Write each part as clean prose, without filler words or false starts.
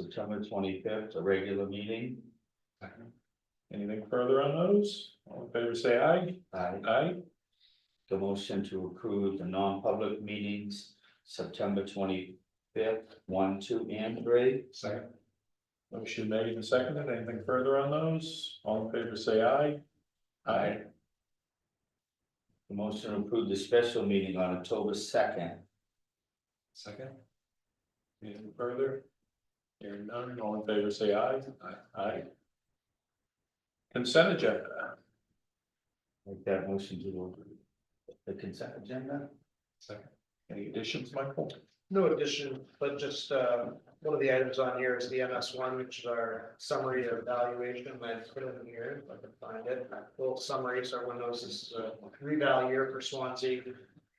September 25th, a regular meeting. Anything further on those? All in favor, say aye. Aye. The motion to approve the non-public meetings, September 25th, 1, 2, and 3. Second. Motion made and seconded. Anything further on those? All in favor, say aye. Aye. The motion to approve the special meeting on October 2nd. Second. Anything further? Hearing none, all in favor, say aye. Aye. Consent agenda. Make that motion to approve the consent agenda. Second. Any additions, Michael? No addition, but just one of the items on here is the MS1, which is our summary of evaluation. I put it in here if I can find it. A little summary, so everyone knows this is a reval year for Swanzey.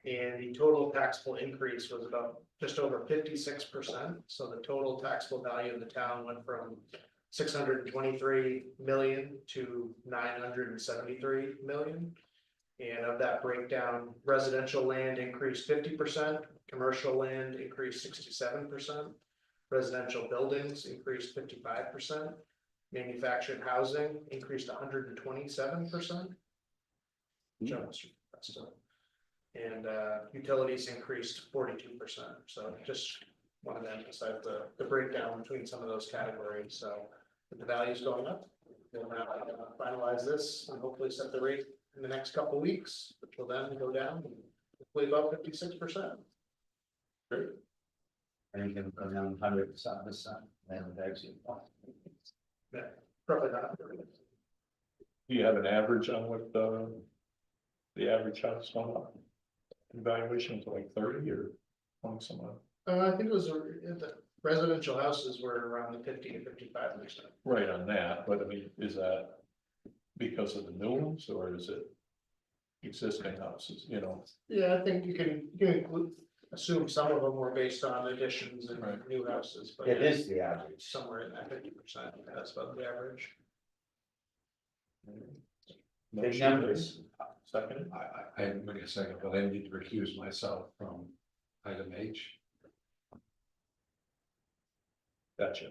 And the total taxable increase was about just over 56%. So the total taxable value of the town went from 623 million to 973 million. And of that breakdown, residential land increased 50%, commercial land increased 67%, residential buildings increased 55%, manufactured housing increased 127%. And utilities increased 42%. So just wanted to emphasize the breakdown between some of those categories. So with the values going up, we'll now finalize this and hopefully set the rate in the next couple of weeks, which will then go down hopefully about 56%. I think it's around 100%, and actually. Yeah, probably not. Do you have an average on what the average house went up? Evaluation was like 30 or 20 some odd. I think it was the residential houses were around the 50 to 55%. Right on that, but I mean, is that because of the new ones or is it existing houses, you know? Yeah, I think you can assume some of them were based on additions and Right. new houses, but It is the average. somewhere in that 50%. That's about the average. Big numbers. Second, I haven't been a second, but I need to recuse myself from item H. gotcha.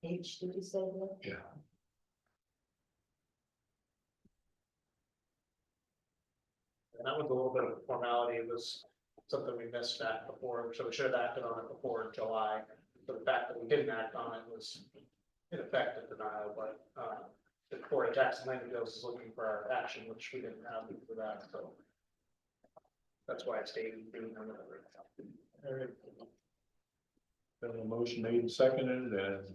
H, did you say that? Yeah. And that was a little bit of a formality. It was something we missed at before, so we should have acted on it before July. But the fact that we didn't act on it was in effect a denial, but the Court of Tax and Land Appeals is looking for our action, which we didn't have for that, so. That's why it stayed in June or whatever. All right. Then a motion made and seconded and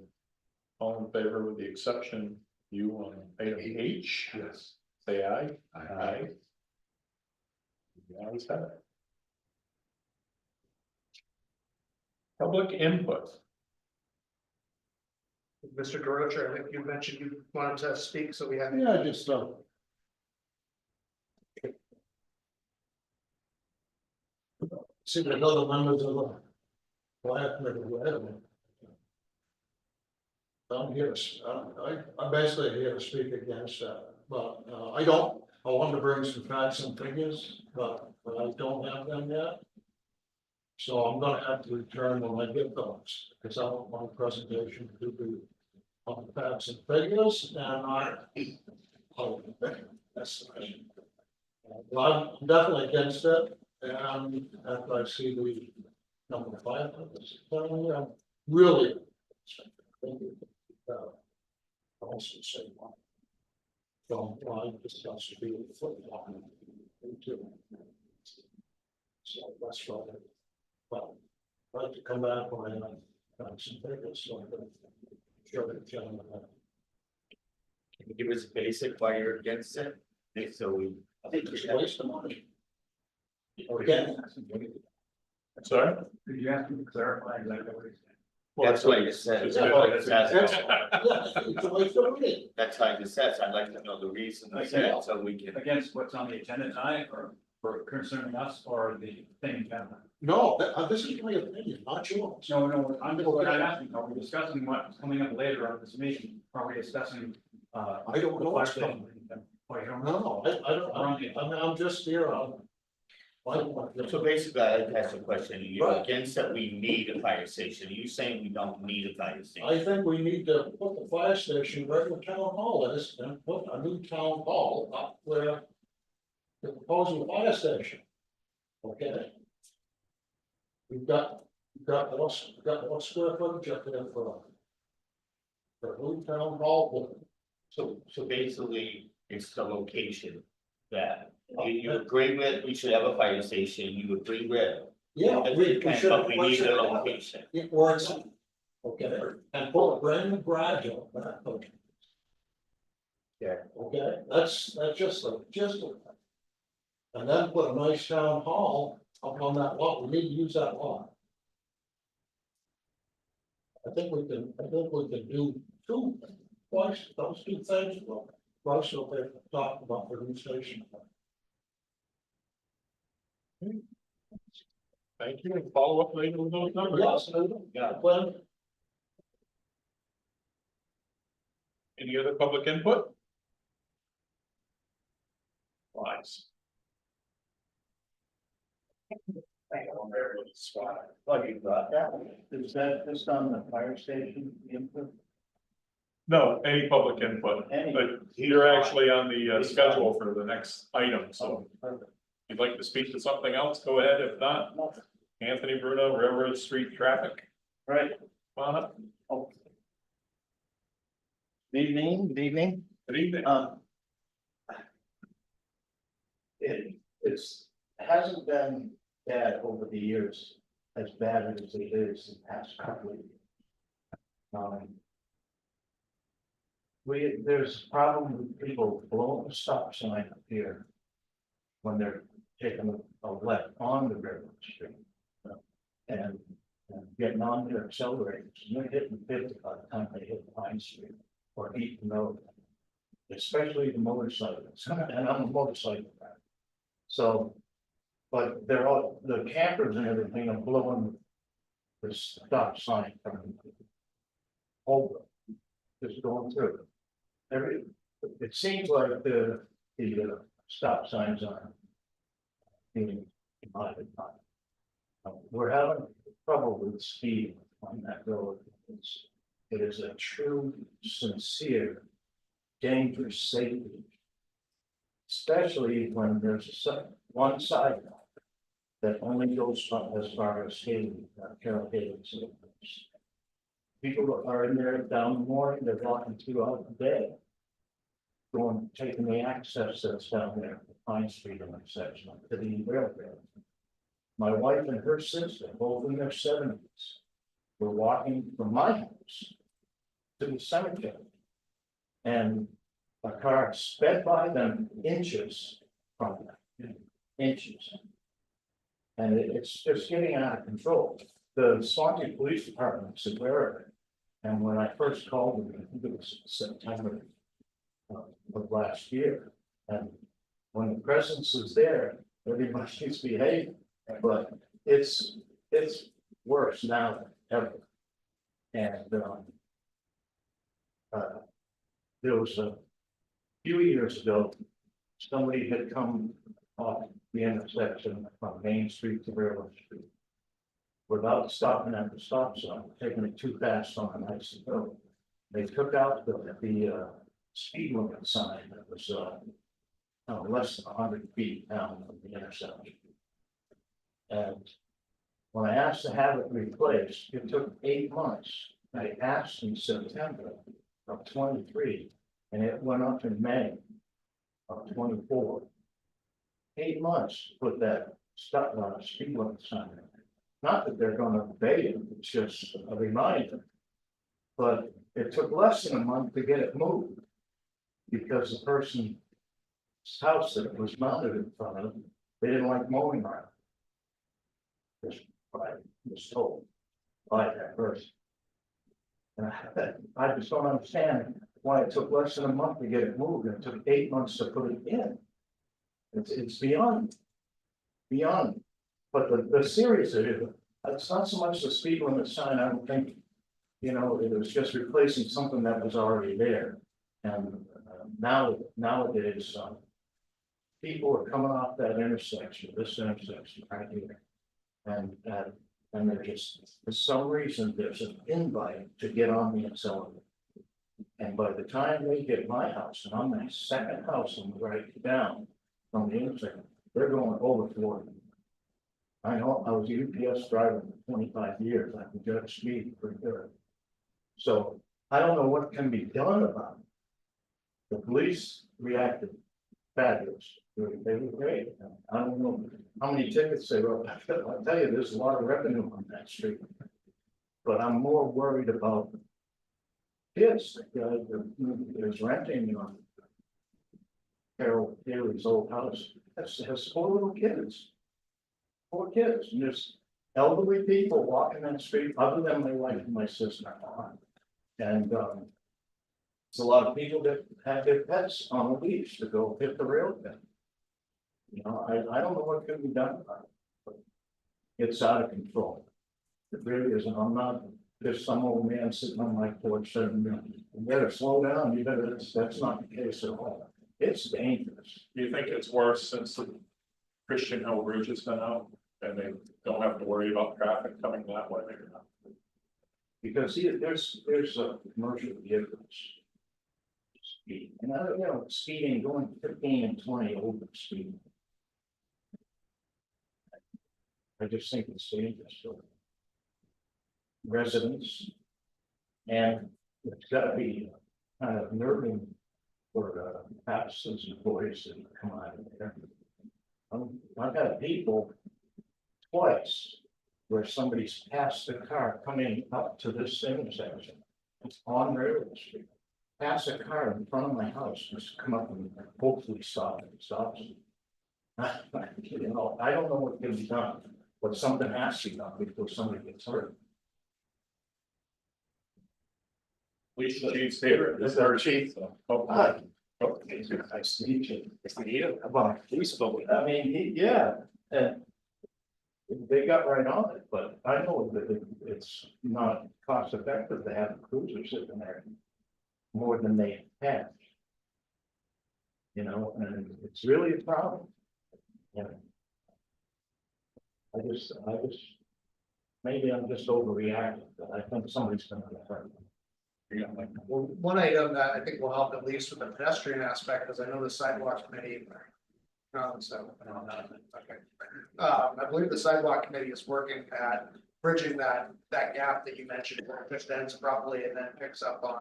all in favor with the exception you on item H, Yes. say aye. Aye. The ayes have it. Public input. Mr. George, I think you mentioned you wanted to speak, so we have. Yeah, just see the other members of the class member who have me. I'm here, I'm basically here to speak against that, but I want to bring some facts and figures, but I don't have them yet. So I'm gonna have to return when I get those, because I want my presentation to be on facts and figures, and that's the question. Well, I'm definitely against it, and after I see the number 5, I'm really. Also say one. Don't want to discuss to be a football. So that's right. But I'd like to come back when I have some figures, so I can show the gentleman. Can you give us a basic why you're against it? So we. I think it's a waste of money. Again. Sorry? Did you ask me to clarify exactly what he said? That's what you said. It's That's good. what it says. It's a waste of money. That's how it says. I'd like to know the reason I said it so we can. Against what's on the agenda tonight, or for concerning us, or the thing in general? No, this is my opinion, not yours. No, I'm just asking, are we discussing what's coming up later on this meeting? Are we discussing? I don't know what's coming. Oh, you don't know? No, I don't, I'm just here on So basically, I asked a question, you're Right. against that we need a fire station, are you saying we don't need a fire station? I think we need to put the fire station right where town hall is and put a new town hall up where. The proposal fire station. Okay. We've got what square footage up there for. For a new town hall building. So basically, it's the location that you agree with, we should have a fire station, you agree with. Yeah, we should. But we need a location. It works. Okay, and put a brand new garage on that. Okay. Yeah. Okay, that's just a. And then put a nice town hall up on that lot, we need to use that lot. I think we can do those two things, well, most of it talked about the new station. Thank you, and follow up later with those numbers. Yes, well, Any other public input? Wise. Is that just on the fire station input? No, any public input, but you're actually on the schedule for the next item, so. If you'd like to speak to something else, go ahead, if not, Anthony Bruno, Railroad Street Traffic. Right. Come on up. Good evening, good evening. Good evening. It's hasn't been bad over the years, as bad as it is in the past couple of years. There's a problem with people blowing the stop sign up here. When they're taking a left on the railroad street. And getting on their accelerators, and they're hitting 50 by the time they hit Pine Street or Eaton Road. Especially the motorcycles, and I'm a motorcycle guy. So, but they're all, the campers and everything are blowing the stop sign from over, just going through. It seems like the stop signs are being modified. We're having trouble with speed on that road. It is a true, sincere, dangerous safety. Especially when there's one side that only goes as far as Haley, Carol Haley's. People are in there down the morning, they're walking throughout the day. Going, taking the access that's down there, Pine Street intersection to the railroad. My wife and her sister, both in their 70s, were walking from my house to the cemetery. And a car sped by them inches from them, inches. And it's just getting out of control. The Swanzey Police Department's aware of it. And when I first called them, I think it was September of last year. And when the presence is there, everybody's behaving, but it's worse now than ever. And there was a few years ago, somebody had come off the intersection from Main Street to Railroad Street without stopping at the stop sign, taking it too fast on a nice road. They took out the speed limit sign that was less than 100 feet down from the intersection. And when I asked to have it replaced, it took 8 months. I asked in September of 23, and it went up in May of 24. 8 months to put that speed limit sign in. Not that they're going to obey it, it's just a reminder. But it took less than a month to get it moved. Because the person's house that it was mounted in front of, they didn't like mowing around. Just I was told by that person. And I just don't understand why it took less than a month to get it moved, and it took 8 months to put it in. It's beyond. But the serious issue, it's not so much the speed limit sign, I don't think, it was just replacing something that was already there. And nowadays, people are coming off that intersection, this intersection right here. And they're just, for some reason, there's an invite to get on the accelerator. And by the time they hit my house, and I'm the second house on the right down from the intersection, they're going over 40. I know, I was a UPS driver for 25 years, I can judge speed pretty good. So I don't know what can be done about it. The police reacted fabulous, they were great. I don't know how many tickets they wrote, I'll tell you, there's a lot of revenue on that street. But I'm more worried about kids, there's renting on Carol Haley's old house, has 4 little kids. 4 kids, and there's elderly people walking that street, other than my wife and my sister. And it's a lot of people that have their pets on a leash to go hit the rail bed. You know, I don't know what can be done about it, but it's out of control. It really isn't. I'm not, there's some old man sitting on my porch saying, you better slow down, you better, that's not the case at all. It's dangerous. Do you think it's worse since the Christian Hill Bridge has been out and they don't have to worry about traffic coming that way? Because see, there's a commercial vehicles. Speed, and you know, speeding, going 15 and 20 over speed. I just think it's dangerous for residents. And it's gotta be kind of nerving for pastors and employees that come out of there. I've had people twice where somebody's passed the car coming up to this intersection. It's on Railroad Street. Pass a car in front of my house, just come up and hopefully stop it, stops. You know, I don't know what can be done, but something has to be done before somebody gets hurt. Police chief's here. Is our chief? Oh, Hi. Nice to meet you. Nice to meet you. I mean, yeah, and they got right on it, but I know that it's not cost effective to have a cruiser sitting there more than they have. You know, and it's really a problem. Yeah. I just, maybe I'm just overreacting, but I think somebody's gonna get hurt. Well, one item that I think will help at least with the pedestrian aspect, is I know the sidewalk committee. Okay. I believe the sidewalk committee is working at bridging that gap that you mentioned, where it just ends abruptly and then picks up on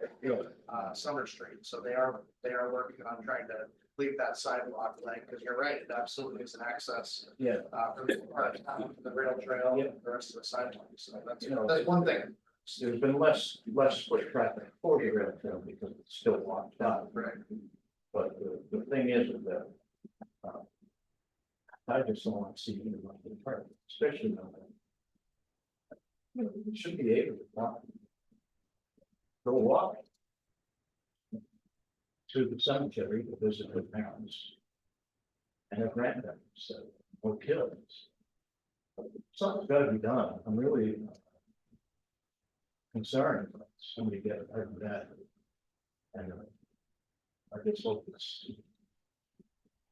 Summer Street. So they are working on trying to leave that sidewalk length, because you're right, it absolutely is an access. Yeah. From the rail trail, Yeah. the rest of the sidewalk. So that's, You know, that's one thing. There's been less foot traffic for the rail trail because it's still locked down. Right. But the thing is that I just don't want to see anyone get hurt, especially now. You should be able to walk. Go walk to the cemetery to visit their parents and their grandparents or kids. Something's got to be done. I'm really concerned about somebody getting hurt with that. And I just hope it's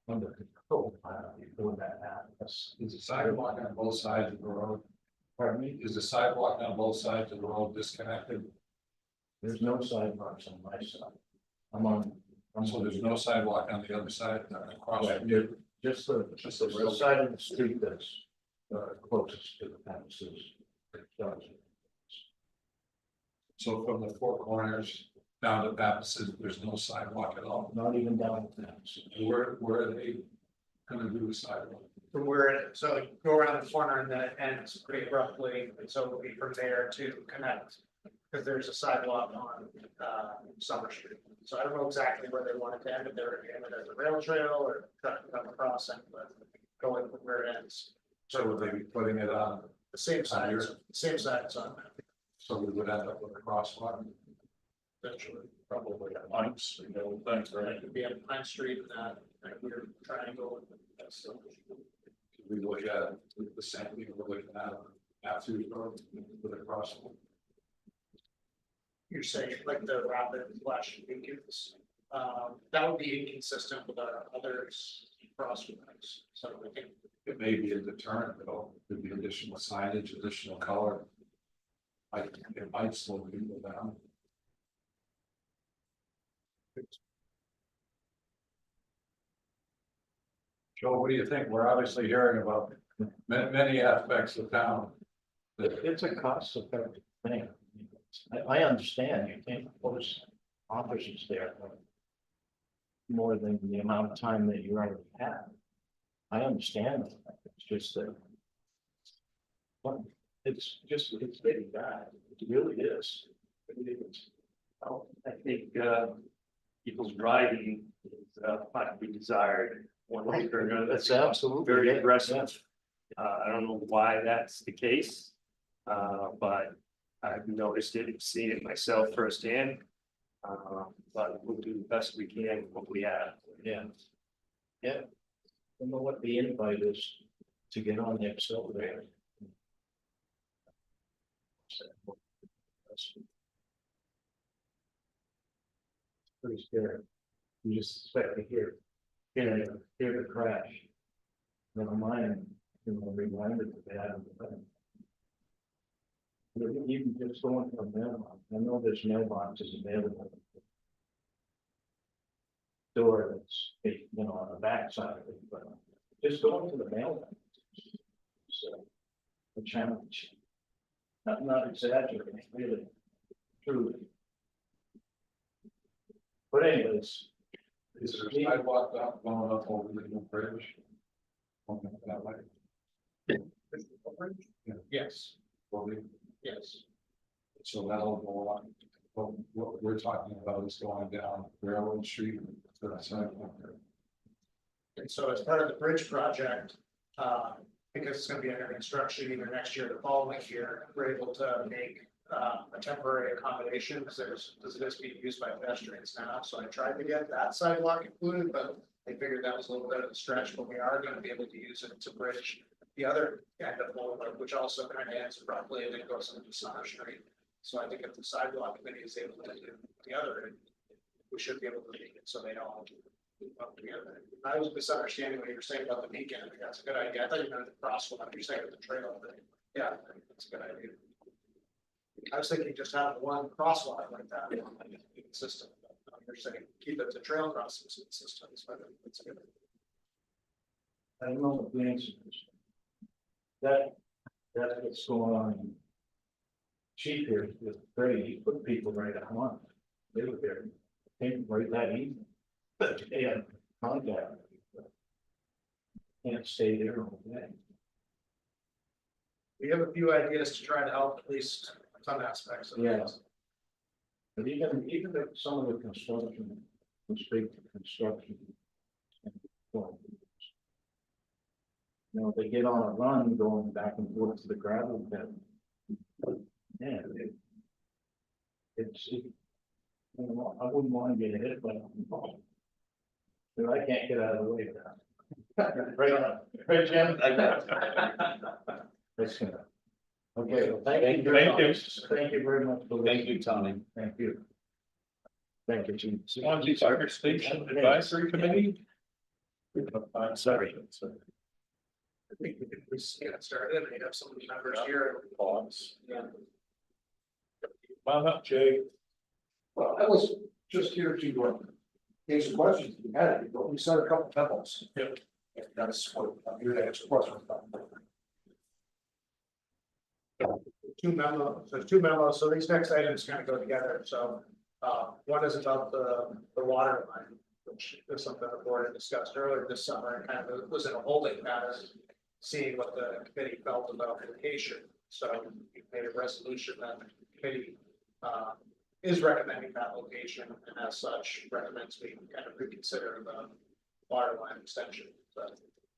under control before that happens. Is the sidewalk on both sides of the road? Pardon me? Is the sidewalk on both sides of the road disconnected? There's no sidewalks on my side. So there's no sidewalk on the other side across. Right, just the side of the street that's closest to the premises. So from the four corners down to Baptist, there's no sidewalk at all. Not even down the fence. Where are they gonna do the sidewalk? From where it, so you go around the corner and then it ends pretty abruptly, and so it'll be from there to connect. Because there's a sidewalk on Summer Street, so I don't know exactly where they want it to end, if they're in it as a rail trail or trying to come across it, but going from where it ends. So would they be putting it on, The same side, it's on so we would end up with a crosswalk? eventually. Probably at Mike's, you know, things, right? It could be on Pine Street and that weird triangle. So We look at the same thing we're looking at after with a crosswalk. you're saying like the rapid flashing beacons, that would be inconsistent with our others. crosswalks, so we can. It may be a deterrent, though, could be additional signage, additional color. It might slow people down. Joe, what do you think? We're obviously hearing about many aspects of town. It's a cost effective thing. I understand you can't post officers there. More than the amount of time that you already have. I understand that. It's just that. Well, it's getting bad. It really is. It is. I think, people's driving is, might be desired. One way or another. That's absolutely Very it, aggressive. I don't know why that's the case. But I've noticed it, seen it myself firsthand. But we'll do the best we can with what we have. Yeah. Yeah. I don't know what the invite is to get on the accelerator. Pretty scary. You just expect to hear the crash. Never mind, reminded of that. You can just go into a mailbox. I know there's mailboxes available. Door that's, on the back side of it, but just go into the mailbox. So, a challenge. Not exaggerating, really, truly. But anyways. Is there a sidewalk up, going up over the new bridge? Going up that way? Yes, Well, yes. so that'll go on. But what we're talking about is going down Railroad Street to the sidewalk. And so as part of the bridge project, because it's gonna be under construction either next year or the following year, we're able to make a temporary accommodation, because this is being used by pedestrians now, so I tried to get that sidewalk included, but I figured that was a little bit of a stretch, but we are gonna be able to use it to bridge the other end of Boulevard, which also kind of ends abruptly and then goes into Center Street. So I think if the sidewalk committee is able to do the other end, we should be able to make it so they all up together. I was misunderstanding what you were saying about the beacon. I think that's a good idea. I thought you meant the crosswalk. You're saying the trail thing. Yeah, I think that's a good idea. I was thinking just have one crosswalk like that, consistent. You're saying keep it to trail crossing system. So I think that's good. I don't know what the answer is. That's what's going on. Chief here with Freddie, he put people right at home. They were there, came right that evening. But yeah, contact. Can't stay there all day. We have a few ideas to try to help at least some aspects of Yeah. this. But even if some of the construction, was big construction. They get on a run going back and forth to the gravel pit. Yeah, I wouldn't want to get hit, but I can't get out of the way of that. Right on, right, Jim? That's good. Okay, well, thank you. Thank you very much. Thank you, Tony. Thank you. Thank you, Chief. Swanzey Fire Station Advisory Committee. Sorry. I think we could just get started. We have some members here. Pause. Yeah. Come on up, Jay. Well, I was just here to answer questions you had, but we sent a couple memos. Yep. That's what I'm here to answer questions about. Two memos, so these next items kind of go together, so, one is about the water line, which is something the board had discussed earlier this summer, and kind of was in a holding pattern, seeing what the committee felt about the location, so we made a resolution that the committee, is recommending that location, and as such, recommends we kind of reconsider the water line extension, so,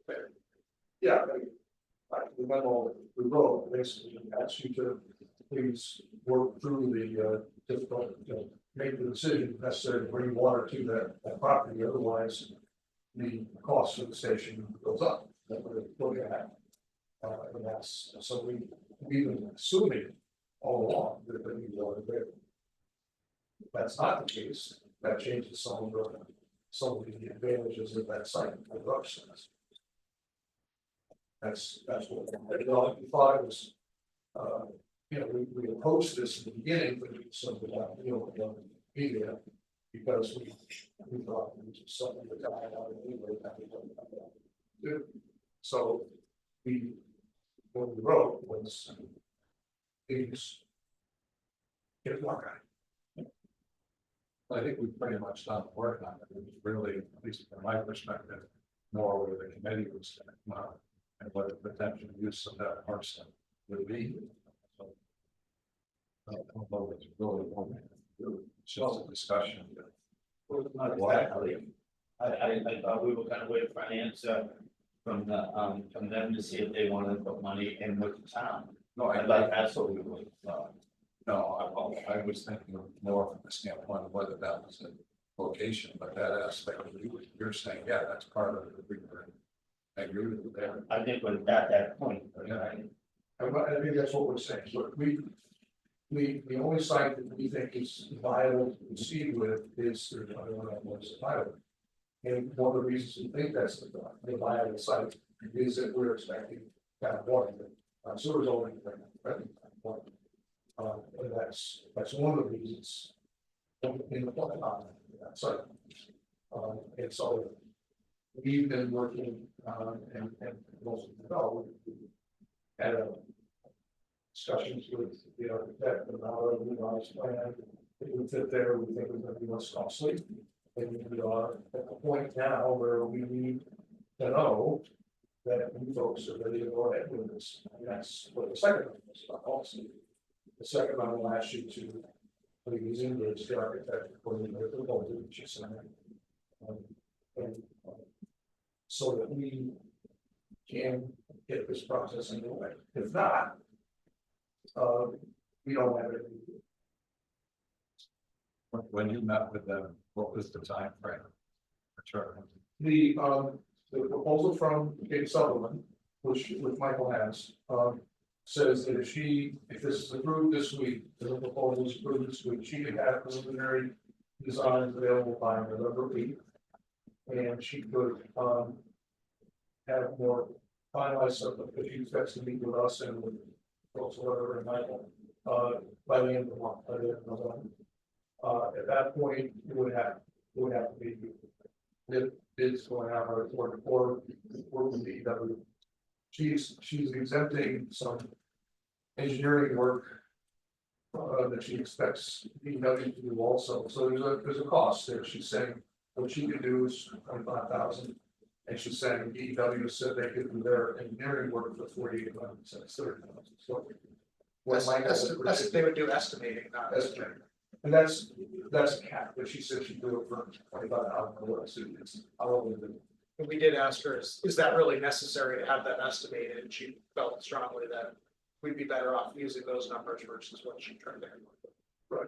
fair. Yeah, the memo we wrote basically asks you to please work through the difficult, make the decision necessary to bring water to that property, otherwise the cost of the station goes up. That we're looking at. And that's, so we've been assuming all along that the water there. If that's not the case, that changes some of the some of the advantages of that site, like Russ says. That's what, we thought it was, you know, we approached this in the beginning, but some of the, media, because we thought it was something that got out of anyway. So what we wrote was these get work on it. I think we've pretty much done the work on it. It was really, at least from my perspective, more where the committee was going to, and what the potential use of that parcel would be. So, I don't know if it's really one thing to do. It's just a discussion. Not exactly. I thought we were gonna wait for an answer from them to see if they wanted to put money in with the town. No, I thought that's what we were, no, I was thinking of more from the standpoint of whether that was a location, but that aspect of you're saying, yeah, that's part of the agreement. I agree with you there. I think we're at that point. Yeah. I think that's what we're saying, but the only site that we think is viable to proceed with is the pilot. And one of the reasons we think that's the viable site is that we're expecting kind of water, sewers only. And that's one of the reasons in the plan on that site. And so we've been working, and most of you know, we had a discussions with the architect about a revised plan. It would fit there, we think it's gonna be less costly. And we are at the point now where we need to know that you folks are ready to go ahead with this. And that's what the second one is about also. The second one will ask you to please engage the architect according to the proposal, which is so that we can get this process underway. If not, we don't have it. When you met with them, what was the time frame? Sure. The proposal from Kate Sutherland, which Michael has, says that if this is approved this week, the proposal is approved this week, she could have preliminary designs available by November 8th. And she could, have more finalized stuff, because she expects to meet with us and with folks, whatever, and Michael, by the end of the month, by the end of November. At that point, it would have to be bids going out or with the EW. She's exempting some engineering work that she expects EW to do also. So there's a cost there. She's saying what she could do is 25,000. And she's saying EW said they could do their engineering work for 48,000, so it's 30,000. So That's they would do estimating, not estimating. And that's a cap, but she said she'd do it for 25,000. And we did ask her, is that really necessary to have that estimated? And she felt strongly that we'd be better off using those numbers versus what she turned in. Right.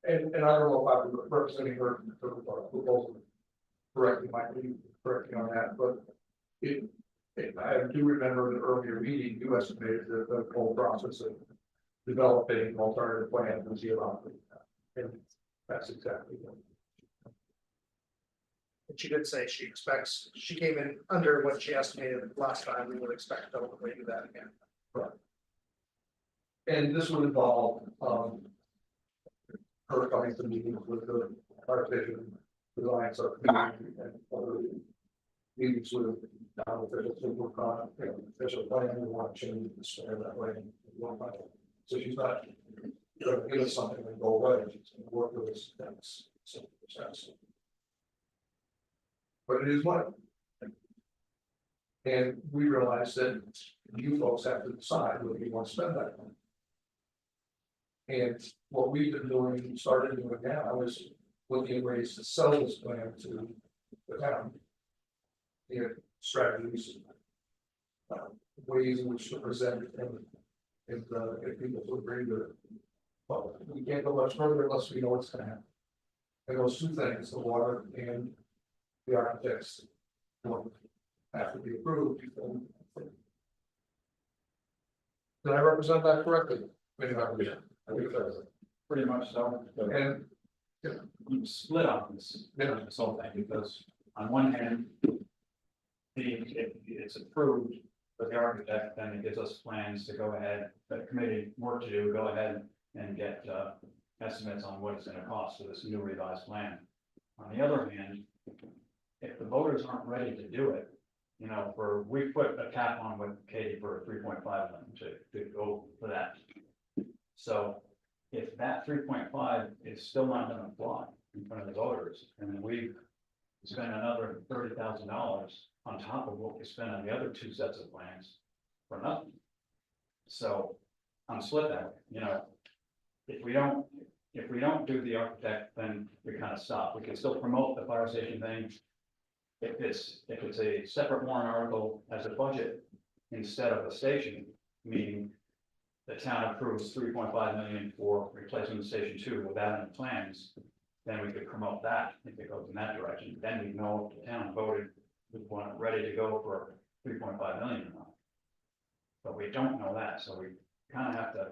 And I don't know if I'm representing her proposal correctly, might be correctly on that, but I do remember the earlier meeting, you estimated that the whole process of developing an alternative plan was $0. And that's exactly what. And she did say she expects, she came in under what she estimated last time. We would expect to hopefully do that again. Right. And this would involve her coming to meetings with the architect, design subcommittee, and other meetings with officials to work on official plan. We want to change the square that way. So she's not going to give us something and go away. She's going to work with us. That's simple process. But it is money. And we realize that you folks have to decide whether you want to spend that money. And what we've been doing, started doing now, is looking at ways to sell this plan to the town. Strategies, ways in which to present it, and if people will agree to it. But we can't go much further unless we know what's going to happen. And those two things, the water and the architects, have to be approved. Did I represent that correctly? Maybe not. Pretty much so. And I'm split on this whole thing, because on one hand. It's approved, but the architect then it gives us plans to go ahead, the committee work to do, go ahead and get estimates on what it's gonna cost for this new revised plan. On the other hand, if the voters aren't ready to do it, you know, we put a cap on with Katie for 3.5 million to go for that. So if that 3.5 is still not gonna fly in front of the voters, and then we spend another $30,000 on top of what we spent on the other two sets of plans for nothing. So I'm split that way, you know, if we don't do the architect, then we kind of stop. We can still promote the fire station thing. If it's a separate warrant article as a budget instead of a station, meaning the town approves 3.5 million for replacing the station 2 without any plans, then we could promote that if it goes in that direction. Then we know if the town voted, we want it ready to go for 3.5 million or not. But we don't know that, so we kind of have to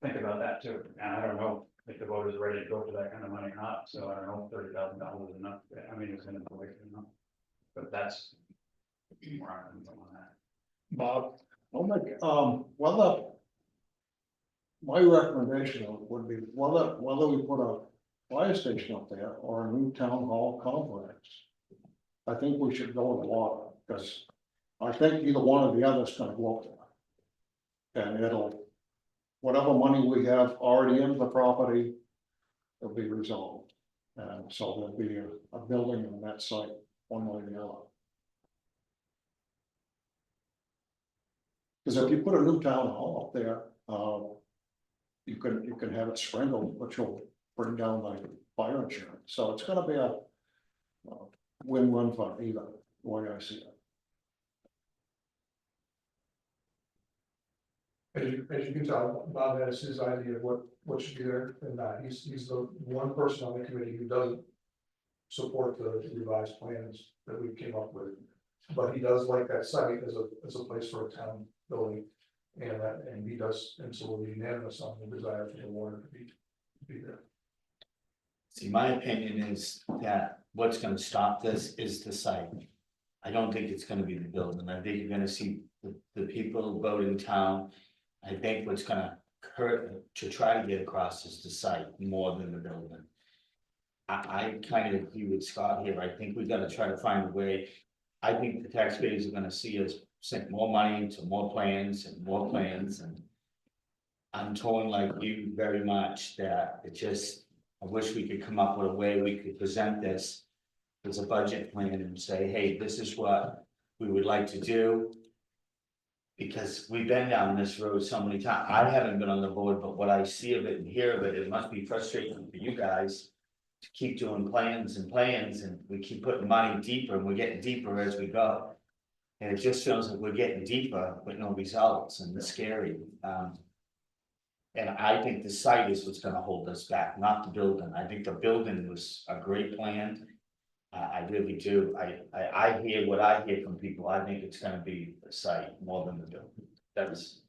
think about that too. And I don't know if the voters are ready to go for that kind of money or not, so I don't know if $30,000 is enough. I mean, it's gonna be enough. But that's where I'm going on that. Bob, oh my, my recommendation would be whether we put a fire station up there or a new town hall complex. I think we should go with water, because I think either one or the other is gonna go up there. And it'll, whatever money we have already in the property, it'll be resolved. And so there'll be a building on that site, one way or the other. Because if you put a new town hall up there, you can have it sprinkled, which will bring down the fire insurance. So it's gonna be a win-win for either, the way I see it. As you can tell, Bob has his idea of what should be there, and he's the one person on the committee who doesn't support the revised plans that we came up with. But he does like that site as a place for a town building, and he does, and so we'll be unanimous on the desire for the water to be there. See, my opinion is that what's gonna stop this is the site. I don't think it's gonna be the building. I think you're gonna see the people vote in town. I think what's gonna hurt to try to get across is the site more than the building. I kind of agree with Scott here. I think we gotta try to find a way. I think the taxpayers are gonna see us sink more money into more plans and more plans, and I'm torn like you very much that it just, I wish we could come up with a way we could present this as a budget plan and say, hey, this is what we would like to do. Because we've been down this road so many times. I haven't been on the board, but what I see of it and hear of it, it must be frustrating for you guys to keep doing plans and plans, and we keep putting money deeper, and we're getting deeper as we go. And it just feels like we're getting deeper with no results, and it's scary. And I think the site is what's gonna hold us back, not the building. I think the building was a great plan. I really do. I hear what I hear from people. I think it's gonna be the site more than the building. That's.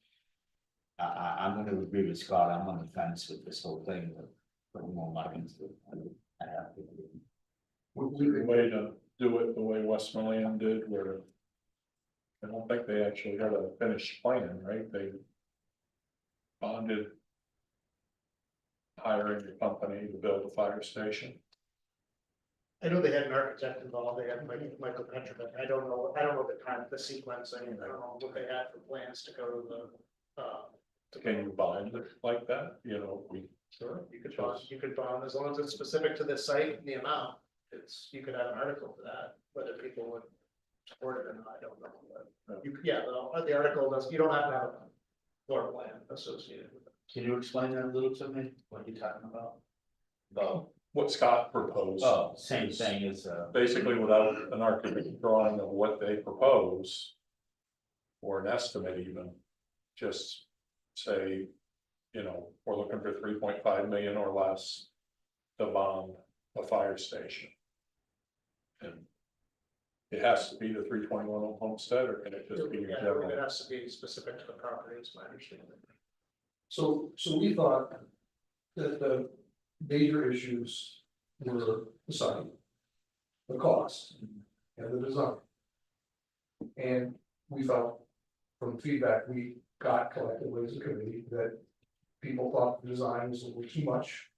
I'm gonna agree with Scott. I'm on the fence with this whole thing, with putting more money into it. I have to agree. Would be a way to do it the way Westmoreland did, where I don't think they actually had a finished plan, right? They bonded hiring a company to build a fire station. I know they had an architect involved, they had Michael Petra, but I don't know the sequence, I don't know what they had for plans to go to the. Can you bond it like that? You know, Sure, you could bond, as long as it's specific to this site and the amount, you could have an article for that, whether people would support it or not, I don't know. But the article does, you don't have to have a floor plan associated with it. Can you explain that a little to me, what you're talking about? what Scott proposed. Oh, same thing as, Basically, without an architect drawing of what they propose. Or an estimate even, just say, you know, we're looking for 3.5 million or less. To bond a fire station. And it has to be the 321 homestead, or can it just be Yeah, general? it has to be specific to the property, is my understanding. So we thought that major issues were the site, the cost, and the design. And we felt from feedback we got collectively as a committee that people thought the design was a little too much.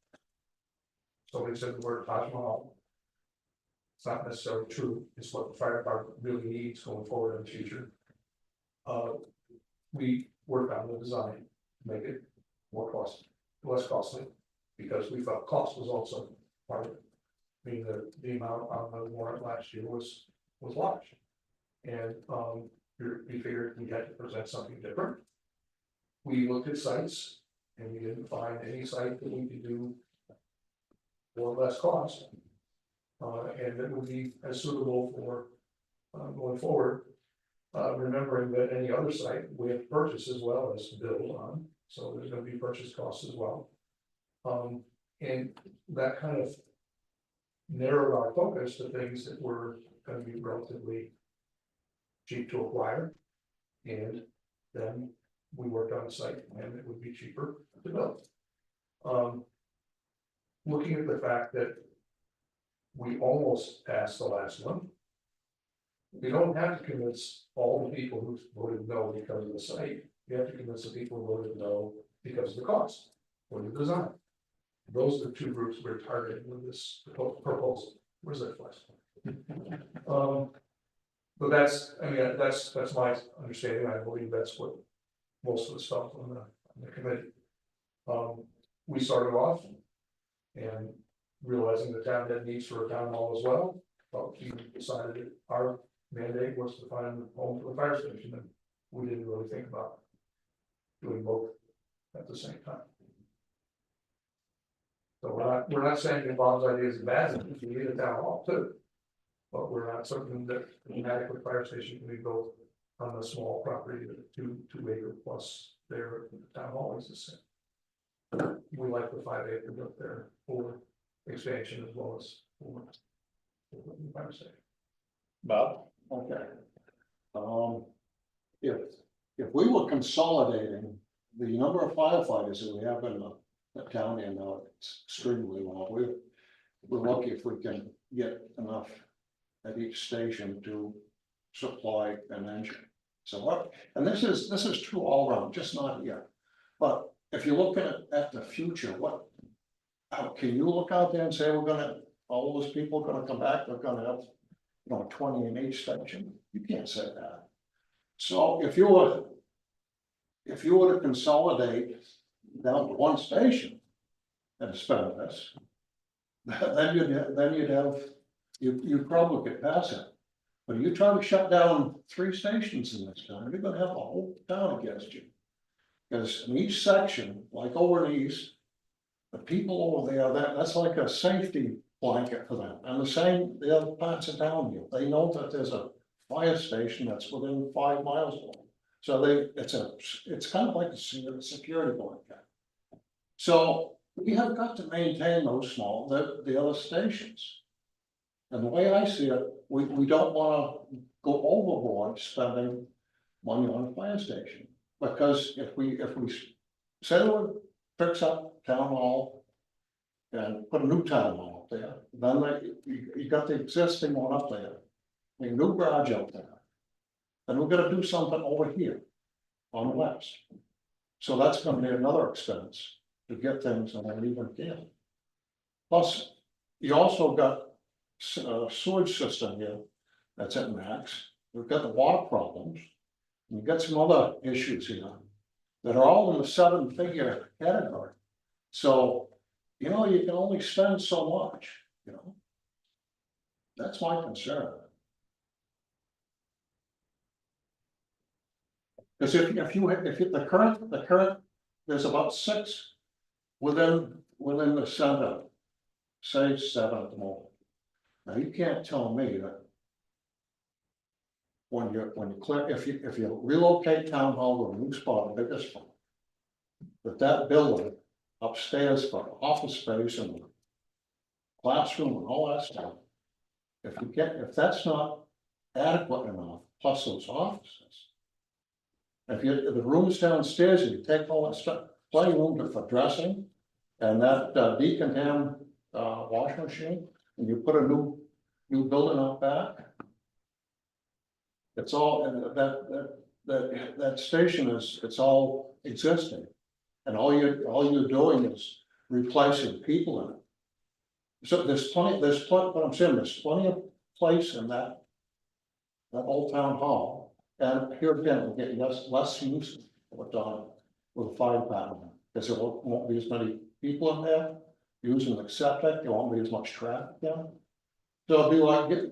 Somebody said the word Taj Mahal. It's not necessarily true, it's what the fire department really needs going forward in the future. We worked on the design to make it less costly, because we felt cost was also part of it. I mean, the amount on the warrant last year was large. And we figured we had to present something different. We looked at sites and we didn't find any site that we could do for less cost. And that would be as suitable for going forward. Remembering that any other site we have to purchase as well as build on, so there's gonna be purchase costs as well. And that kind of narrowed our focus to things that were gonna be relatively cheap to acquire. And then we worked on a site and it would be cheaper to build. Looking at the fact that we almost passed the last one. We don't have to convince all the people who voted no because of the site. You have to convince the people who voted no because of the cost or the design. Those are the two groups we're targeting with this proposal. Where's that flash? But that's, I mean, that's my understanding. I believe that's what most of the stuff on the committee. We started off and realizing the town had needs for a town hall as well, but we decided that our mandate was to find a home for the fire station, and we didn't really think about doing both at the same time. So we're not saying that Bob's idea is bad, we need a town hall too. But we're not certain that an adequate fire station can be built on a small property, 2 acre plus there, the town hall is the same. We like the 5 acres up there for expansion as well as for the fire station. Bob? Okay. If we were consolidating the number of firefighters that we have in the town, and it's extremely low, we're lucky if we can get enough at each station to supply an engine. So what, and this is true all around, just not here. But if you look at the future, how can you look out there and say all those people are gonna come back, they're gonna have 20 in each station? You can't say that. So if you were to consolidate down to one station at Asparagus, then you'd have, you probably could pass it. But you try to shut down 3 stations in this town, you're gonna have the whole town against you. Because in each section, like over in the east, the people over there, that's like a safety blanket for them. And the same, the other parts of town here, they know that there's a fire station that's within 5 miles of them. So it's kind of like a security blanket. So we have got to maintain those the other stations. And the way I see it, we don't want to go overboard spending money on a fire station. Because if we say we fix up town hall and put a new town hall up there, then you got the existing one up there, a new garage up there. Then we're gonna do something over here on the west. So that's gonna be another expense to get things on an even keel. Plus, you also got a sewage system here that's at max. We've got the water problems. We've got some other issues here that are all in the 7-figure category. So, you can only spend so much, That's my concern. Because if the current, there's about 6 within the center, say 7 at the moment. Now, you can't tell me that when you clear, if you relocate town hall to a new spot, the biggest one, that building upstairs for office space and classroom and all that stuff, if that's not adequate enough, plus those offices. If the rooms downstairs, and you take all that stuff, plenty of room for dressing, And that decontam washing machine, and you put a new building out back. It's all, and that station is, it's all existing. And all you're doing is replacing people in it. So there's plenty, what I'm saying, there's plenty of place in that old town hall. And here again, we're getting less use with the fire department, because there won't be as many people in there using the septic, there won't be as much traffic there. So it'll be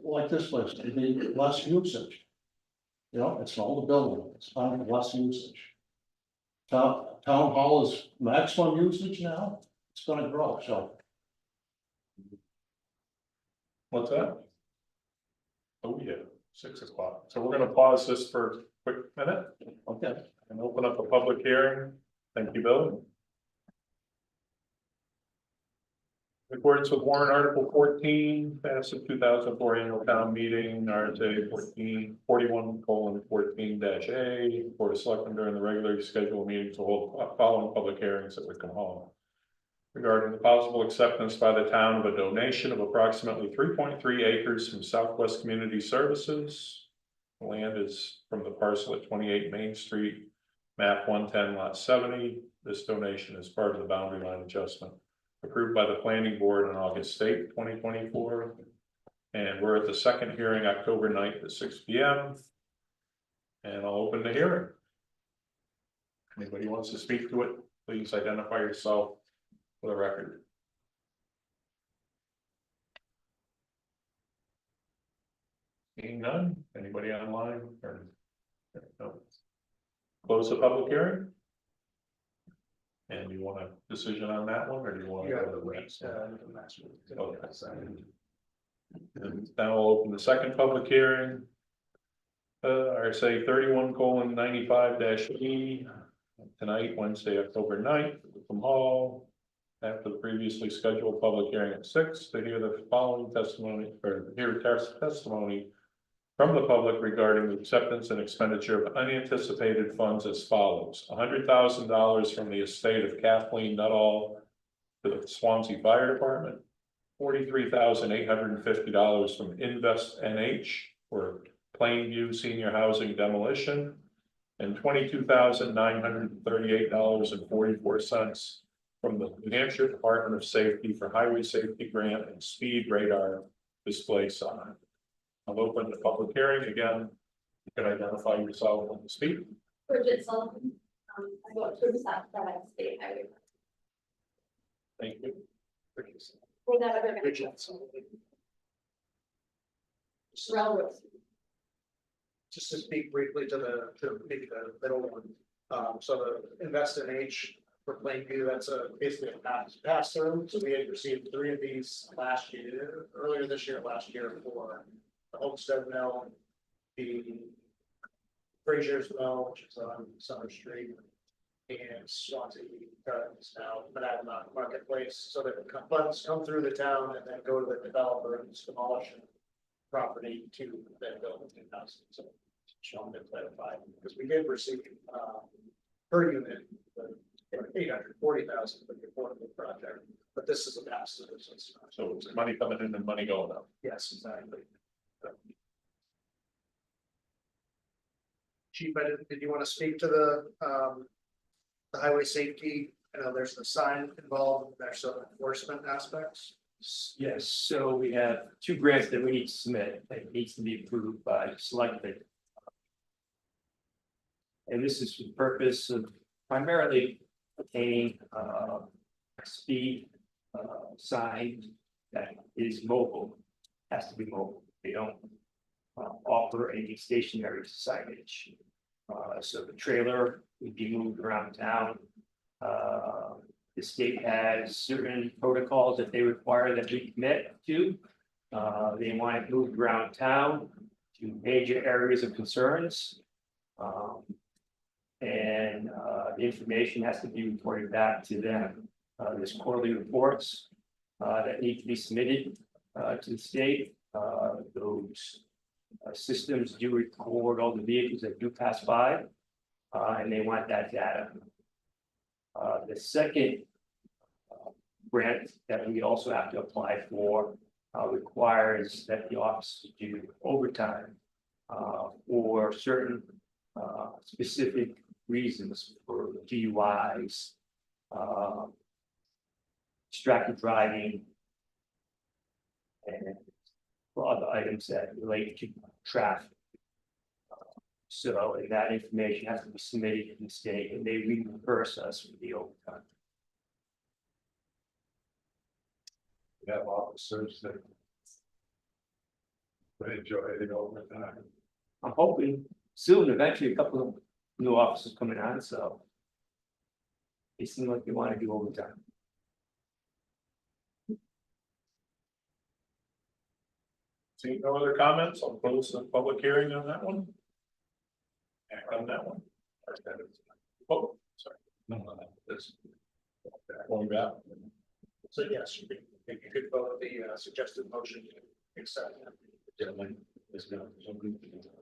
like this place, it'll be less usage. You know, it's an older building, it's finding less usage. Town hall is maximum usage now, it's gonna grow, so. What's that? Oh, yeah, 6 o'clock. So we're gonna pause this for a quick minute Okay. and open up a public hearing. Thank you, Bill. In accordance with warrant article 14, passed at 2004 annual town meeting, RSA 41:14-A, Board of Selectmen during the regularly scheduled meeting to hold following public hearings at Wickham Hall. Regarding the possible acceptance by the town of a donation of approximately 3.3 acres from Southwest Community Services. The land is from the parcel at 28 Main Street, map 110 lot 70. This donation is part of the boundary line adjustment approved by the planning board on August 8th, 2024. And we're at the second hearing, October 9th at 6 p.m. And I'll open the hearing. Anybody wants to speak to it, please identify yourself for the record. Seeing none, anybody online or no? Close the public hearing? And you want a decision on that one, or do you want to go to the next one? Okay. And now I'll open the second public hearing. RSA 31:95-E. Tonight, Wednesday, October 9th, from Hall. After the previously scheduled public hearing at 6 to hear the following testimony, or hear testimony from the public regarding the acceptance and expenditure of unanticipated funds as follows: $100,000 from the estate of Kathleen Nuttall to the Swanzey Fire Department, $43,850 from Invest NH for Plainview Senior Housing demolition, and $22,938.44 from the New Hampshire Department of Safety for Highway Safety Grant and Speed Radar Display Sign. I'll open the public hearing again. You can identify yourself and speak. Bridget Sullivan, I go to the south side state highway. Thank you. For that other. Railroad. Just to speak briefly to maybe the middle one. So the Invest in H for Plainview, that's basically a pass through. So we had received 3 of these earlier this year, last year for the Homestead Mill, the Frazier's Mill, which is on Summer Street, and Swanzey is now Manhattan Marketplace. So that funds come through the town and then go to the developer and demolish property to then build the new house. So shown and clarified, because we did receive per unit 840,000 for the affordable project, but this is a pass through. So it's money coming in and money going out. Yes, exactly. Chief, did you want to speak to the highway safety? I know there's the sign involved, there's some enforcement aspects. Yes, so we have 2 grants that we need to submit that needs to be approved by the selectmen. And this is for the purpose of primarily obtaining speed sign that is mobile, has to be mobile. They don't offer any stationary signage. So the trailer would be moved around town. The state has certain protocols that they require that we commit to. They want it moved around town to major areas of concerns. And the information has to be reported back to them. There's quarterly reports that need to be submitted to the state. Those systems do record all the vehicles that do pass by, and they want that data. The second grant that we also have to apply for requires that the officers do overtime for certain specific reasons for DUIs, distracted driving, and for other items that relate to traffic. So, and that information has to be submitted to the state, and they reimburse us for the overtime. We have officers that would enjoy it over time. I'm hoping soon, eventually, a couple of new officers coming on, so. They seem like they want to do overtime. See, no other comments? I'll close the public hearing on that one. Act on that one. Oh, sorry. No, that's. Going back. So yes, you could vote the suggested motion to accept.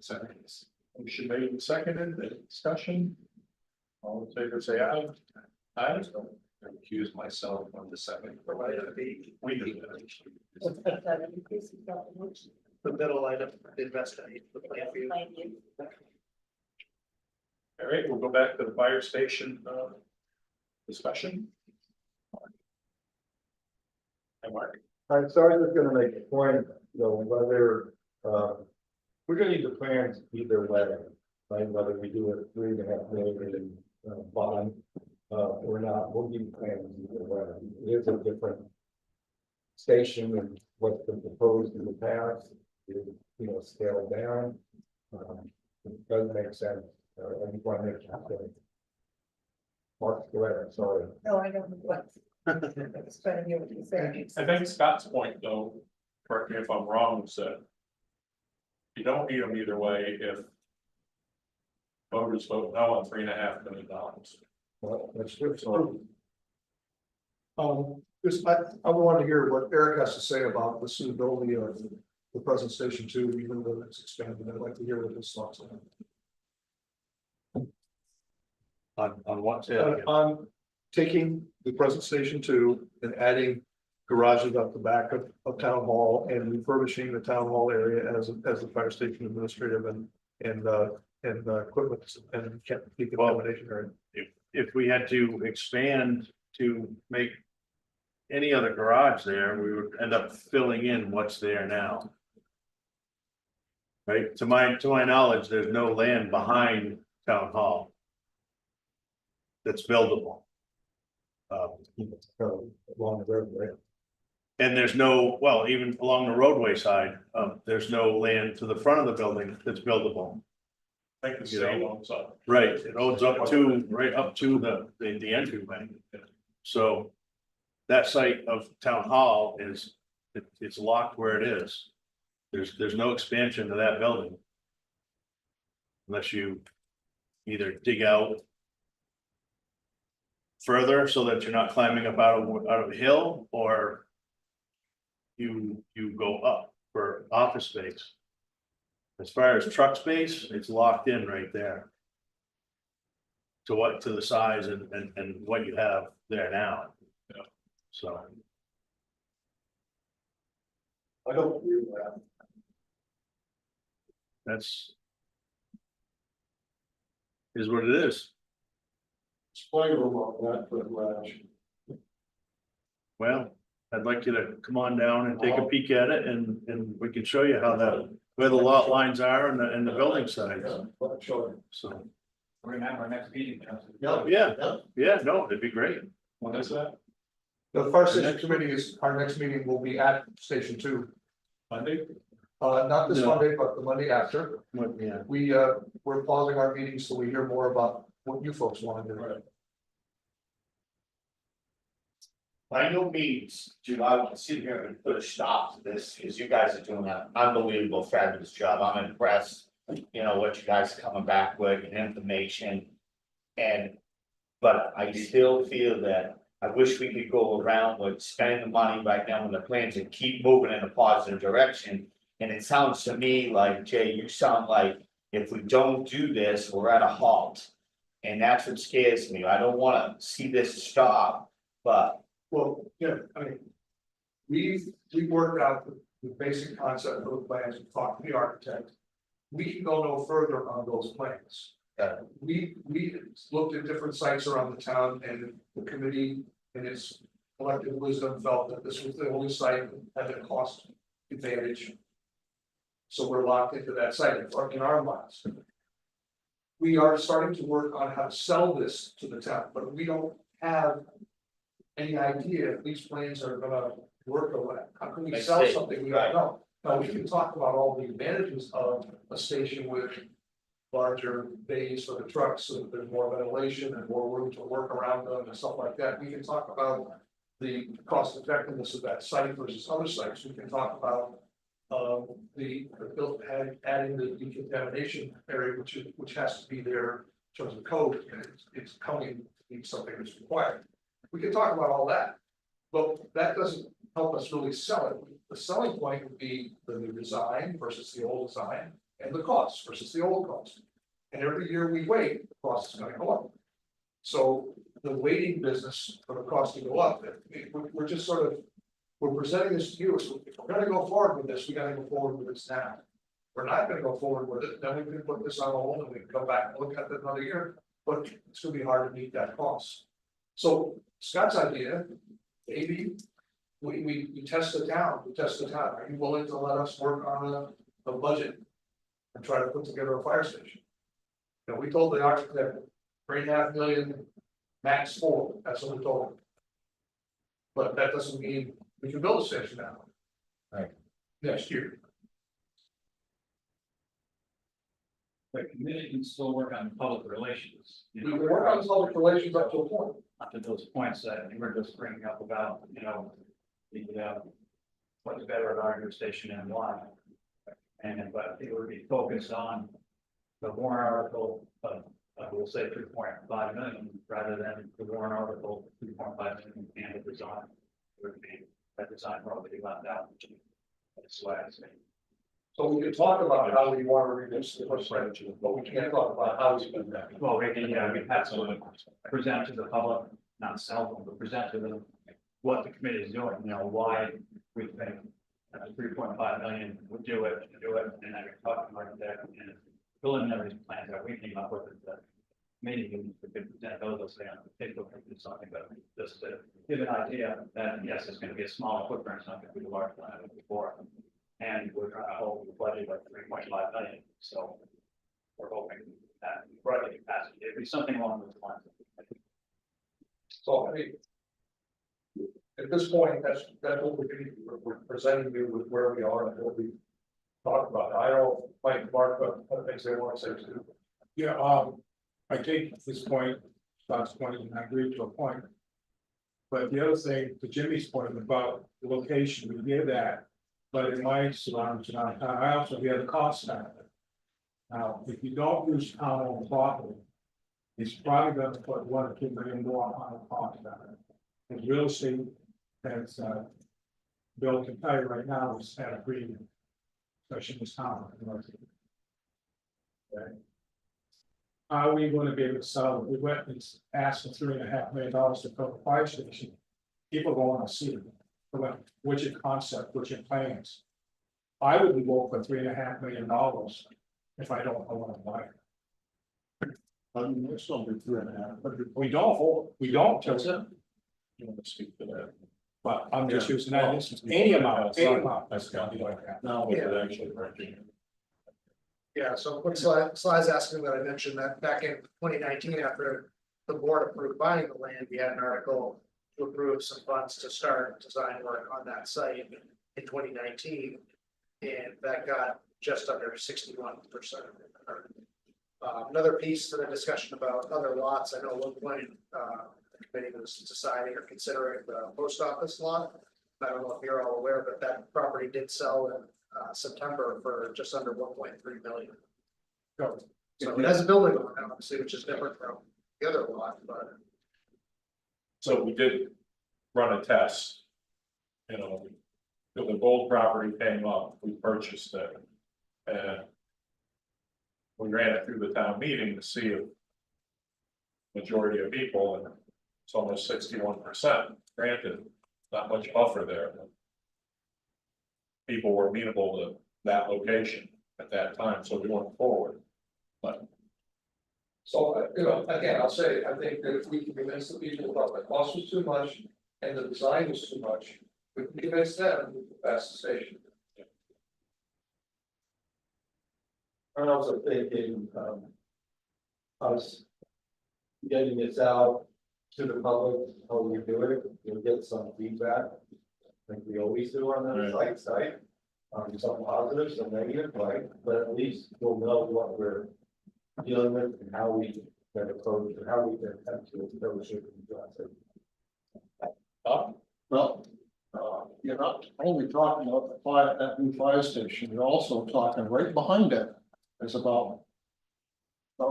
Seconds. Motion made and seconded, any discussion? All in favor, say aye. Aye. I accuse myself from the second. We do that. The middle item, the investment, the plan view. All right, we'll go back to the fire station discussion. And Mark, I'm sorry, I was gonna make a point, though, whether, we're gonna need the plans either way, right? Whether we do a $3.5 million bond, or not, we'll need plans either way. It is a different station and what's been proposed in the past, is, scaled down. It doesn't make sense, I just want to make sure. Mark's correct, I'm sorry. No, I don't know what. I was trying to hear what you said. I think Scott's point though, correct me if I'm wrong, is that you don't need them either way if voters vote no on $3.5 million. Well, that's true. So Just, I wanted to hear what Eric has to say about the suitability of the present station two, even though it's expanded. I'd like to hear what his thoughts are. On what? On taking the present station two and adding garages up the back of town hall and refurbishing the town hall area as the fire station administrative and equipment and decontamination area. If we had to expand to make any other garage there, we would end up filling in what's there now. Right, to my knowledge, there's no land behind town hall that's buildable. Along the road, right? And there's no, well, even along the roadway side, there's no land to the front of the building that's buildable. I think the same owns up. Right, it owns up to, right up to the entryway. So that site of town hall is, it's locked where it is. There's no expansion to that building. Unless you either dig out further so that you're not climbing up out of a hill, or you go up for office space. As far as truck space, it's locked in right there. To the size and what you have there now. Yeah. So. I don't agree with that. That's. Is what it is. Explain a little about that for the garage. Well, I'd like you to come on down and take a peek at it, and we can show you how where the lot lines are and the building size. Sure. So, We're gonna have our next meeting. yeah, no, it'd be great. When is that? The fire station committee our next meeting will be at station two. Monday? Not this No. Monday, but the Monday after. Yeah. We're pausing our meetings so we hear more about what you folks want to do. Right. By no means do I want to sit here and put a stop to this, because you guys are doing an unbelievable, fabulous job. I'm impressed. What you guys are coming back with and information. But I still feel that I wish we could go around with spending the money right now in the plans and keep moving in a positive direction. And it sounds to me like, Jay, you sound like if we don't do this, we're at a halt. And that's what scares me. I don't want to see this stop, but Well, yeah, I mean. We've worked out the basic concept of the plans, we talked to the architect. We can go no further on those plans. We looked at different sites around the town and the committee in its collective wisdom felt that this was the only site that had a cost advantage. So we're locked into that site in our minds. We are starting to work on how to sell this to the town, but we don't have any idea if these plans are gonna work or what. How can we Like sell state, something we right. don't know? Now, we can talk about all the advantages of a station with larger bays for the trucks, so that there's more ventilation and more room to work around them and stuff like that. We can talk about the cost effectiveness of that site versus other sites. We can talk about adding the decontamination area, which has to be there in terms of code, and it's coming to be something that's required. We can talk about all that, but that doesn't help us really sell it. The selling point would be the new design versus the old design, and the cost versus the old cost. And every year we wait, the cost is gonna go up. So the waiting business for the cost to go up, we're just sort of, we're presenting this to you, so if we're gonna go forward with this, we gotta go forward with this now. If we're not gonna go forward with it, then we can put this on hold and we can come back and look at it another year, but it's gonna be hard to meet that cost. So Scott's idea, maybe we test the town, are you willing to let us work on a budget? And try to put together a fire station? You know, we told the architect, $3.5 million, max 4, that's what we told him. But that doesn't mean we can build a station now. Right. Next year. The committee can still work on public relations. We can work on public relations up to a point. Up to those points that you were just bringing up about, what's better at our station and why. And, but it would be focused on the warrant article of, we'll say 3.5 million, rather than the warrant article 3.5 million and the design. It would be that design probably left out. That's why I say. So we can talk about how we want to reduce the percentage, but we can't talk about how we spend that. Well, we can, we have to present to the public, not sell them, but present to them what the committee is doing, why we think 3.5 million would do it, and I can talk to Mark there, and preliminary plans that we came up with at the meeting, we could present those, say, on the table, something, but just to give an idea that, yes, it's gonna be a smaller footprint, it's not gonna be a large plan as before. And we're trying to hold the budget at 3.5 million, so we're hoping that project capacity, it'd be something along those lines. So I mean. At this point, that's what we're presenting you with where we are and what we talked about. I don't like Mark, but other things they want to say too. Yeah, I take this point, Scott's point, and I agree to a point. But the other thing, to Jimmy's point about the location, we hear that, but in my surroundings, I also hear the cost side of it. Now, if you don't use town-owned property, it's probably going to put $1 or $2 million more on the cost side. And real estate has, Bill can tell you right now, is at a premium, especially in this town. Okay. How are we going to be able to sell it? We went and asked for $3.5 million to build a fire station. People don't want to see it. What's your concept? What's your plans? I wouldn't go for $3.5 million if I don't know what I'm buying. I mean, it's only 3.5, but We don't, that's Till, it. You want to speak to that? but I'm just using that instance. Any amount. That's got to be like that. Now, with it actually working. Yeah, so what Sly's asking that I mentioned that back in 2019, after the board approved buying the land, we had an article to approve some funds to start design work on that site in 2019. And that got just under 61%. Another piece to the discussion about other lots, I know at one point, the committee was deciding or considering the post office lot. I don't know if you're all aware, but that property did sell in September for just under 1.3 million. So it has a building on it, obviously, which is different from the other lot, but. So we did run a test. If the gold property came up, we purchased it. And we ran it through the town meeting to see if majority of people, and It's almost 61%. Granted, not much buffer there. People were amenable to that location at that time, so we went forward. But So, again, I'll say, I think that if we can convince the people about the cost was too much and the design was too much, we can convince them that's the station. I'm also thinking, us getting this out to the public, how we do it, you'll get some feedback. Like we always do on the sites, right? Some positive, some negative, right? But at least we'll know what we're dealing with and how we can approach it, how we can attempt to approach it and address it. Well, you're not only talking about the fire, that new fire station, you're also talking right behind it. There's about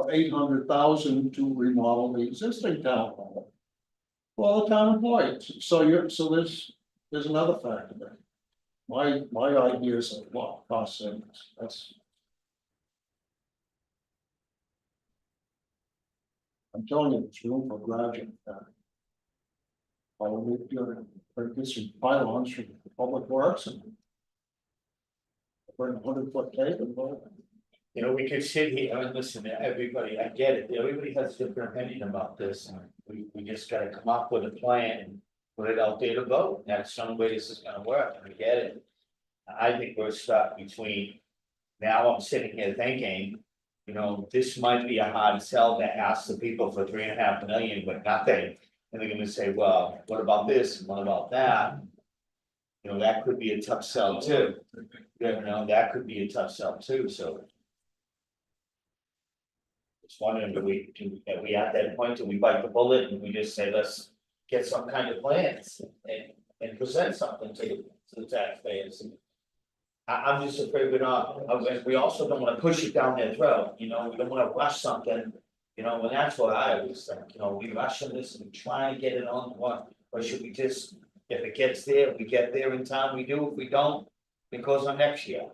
800,000 to remodel the existing town hall. Well, the town employees, so there's another factor there. My ideas of what cost savings, that's. I'm telling you, it's room for graduate. I'll make your, get some pylons from the public works and. Bring 100-foot tape and. You know, we could sit here and listen to everybody, I get it, everybody has a different opinion about this, and we just gotta come up with a plan and. Put it out there to vote, that's some way this is gonna work, and I get it. I think we're stuck between, now I'm sitting here thinking. You know, this might be a hard sell to ask the people for 3.5 million, but nothing, and they're gonna say, well, what about this, and what about that? You know, that could be a tough sell too, you know, that could be a tough sell too, so. Just wondering, are we at that point, do we bite the bullet and we just say, let's get some kind of plans and present something to the taxpayers? I'm just afraid we're not, we also don't wanna push it down their throat, you know, we don't wanna rush something. You know, and that's what I always think, you know, we rushing this and trying to get it on one, or should we just, if it gets there, we get there in time, we do, if we don't, it goes on next year.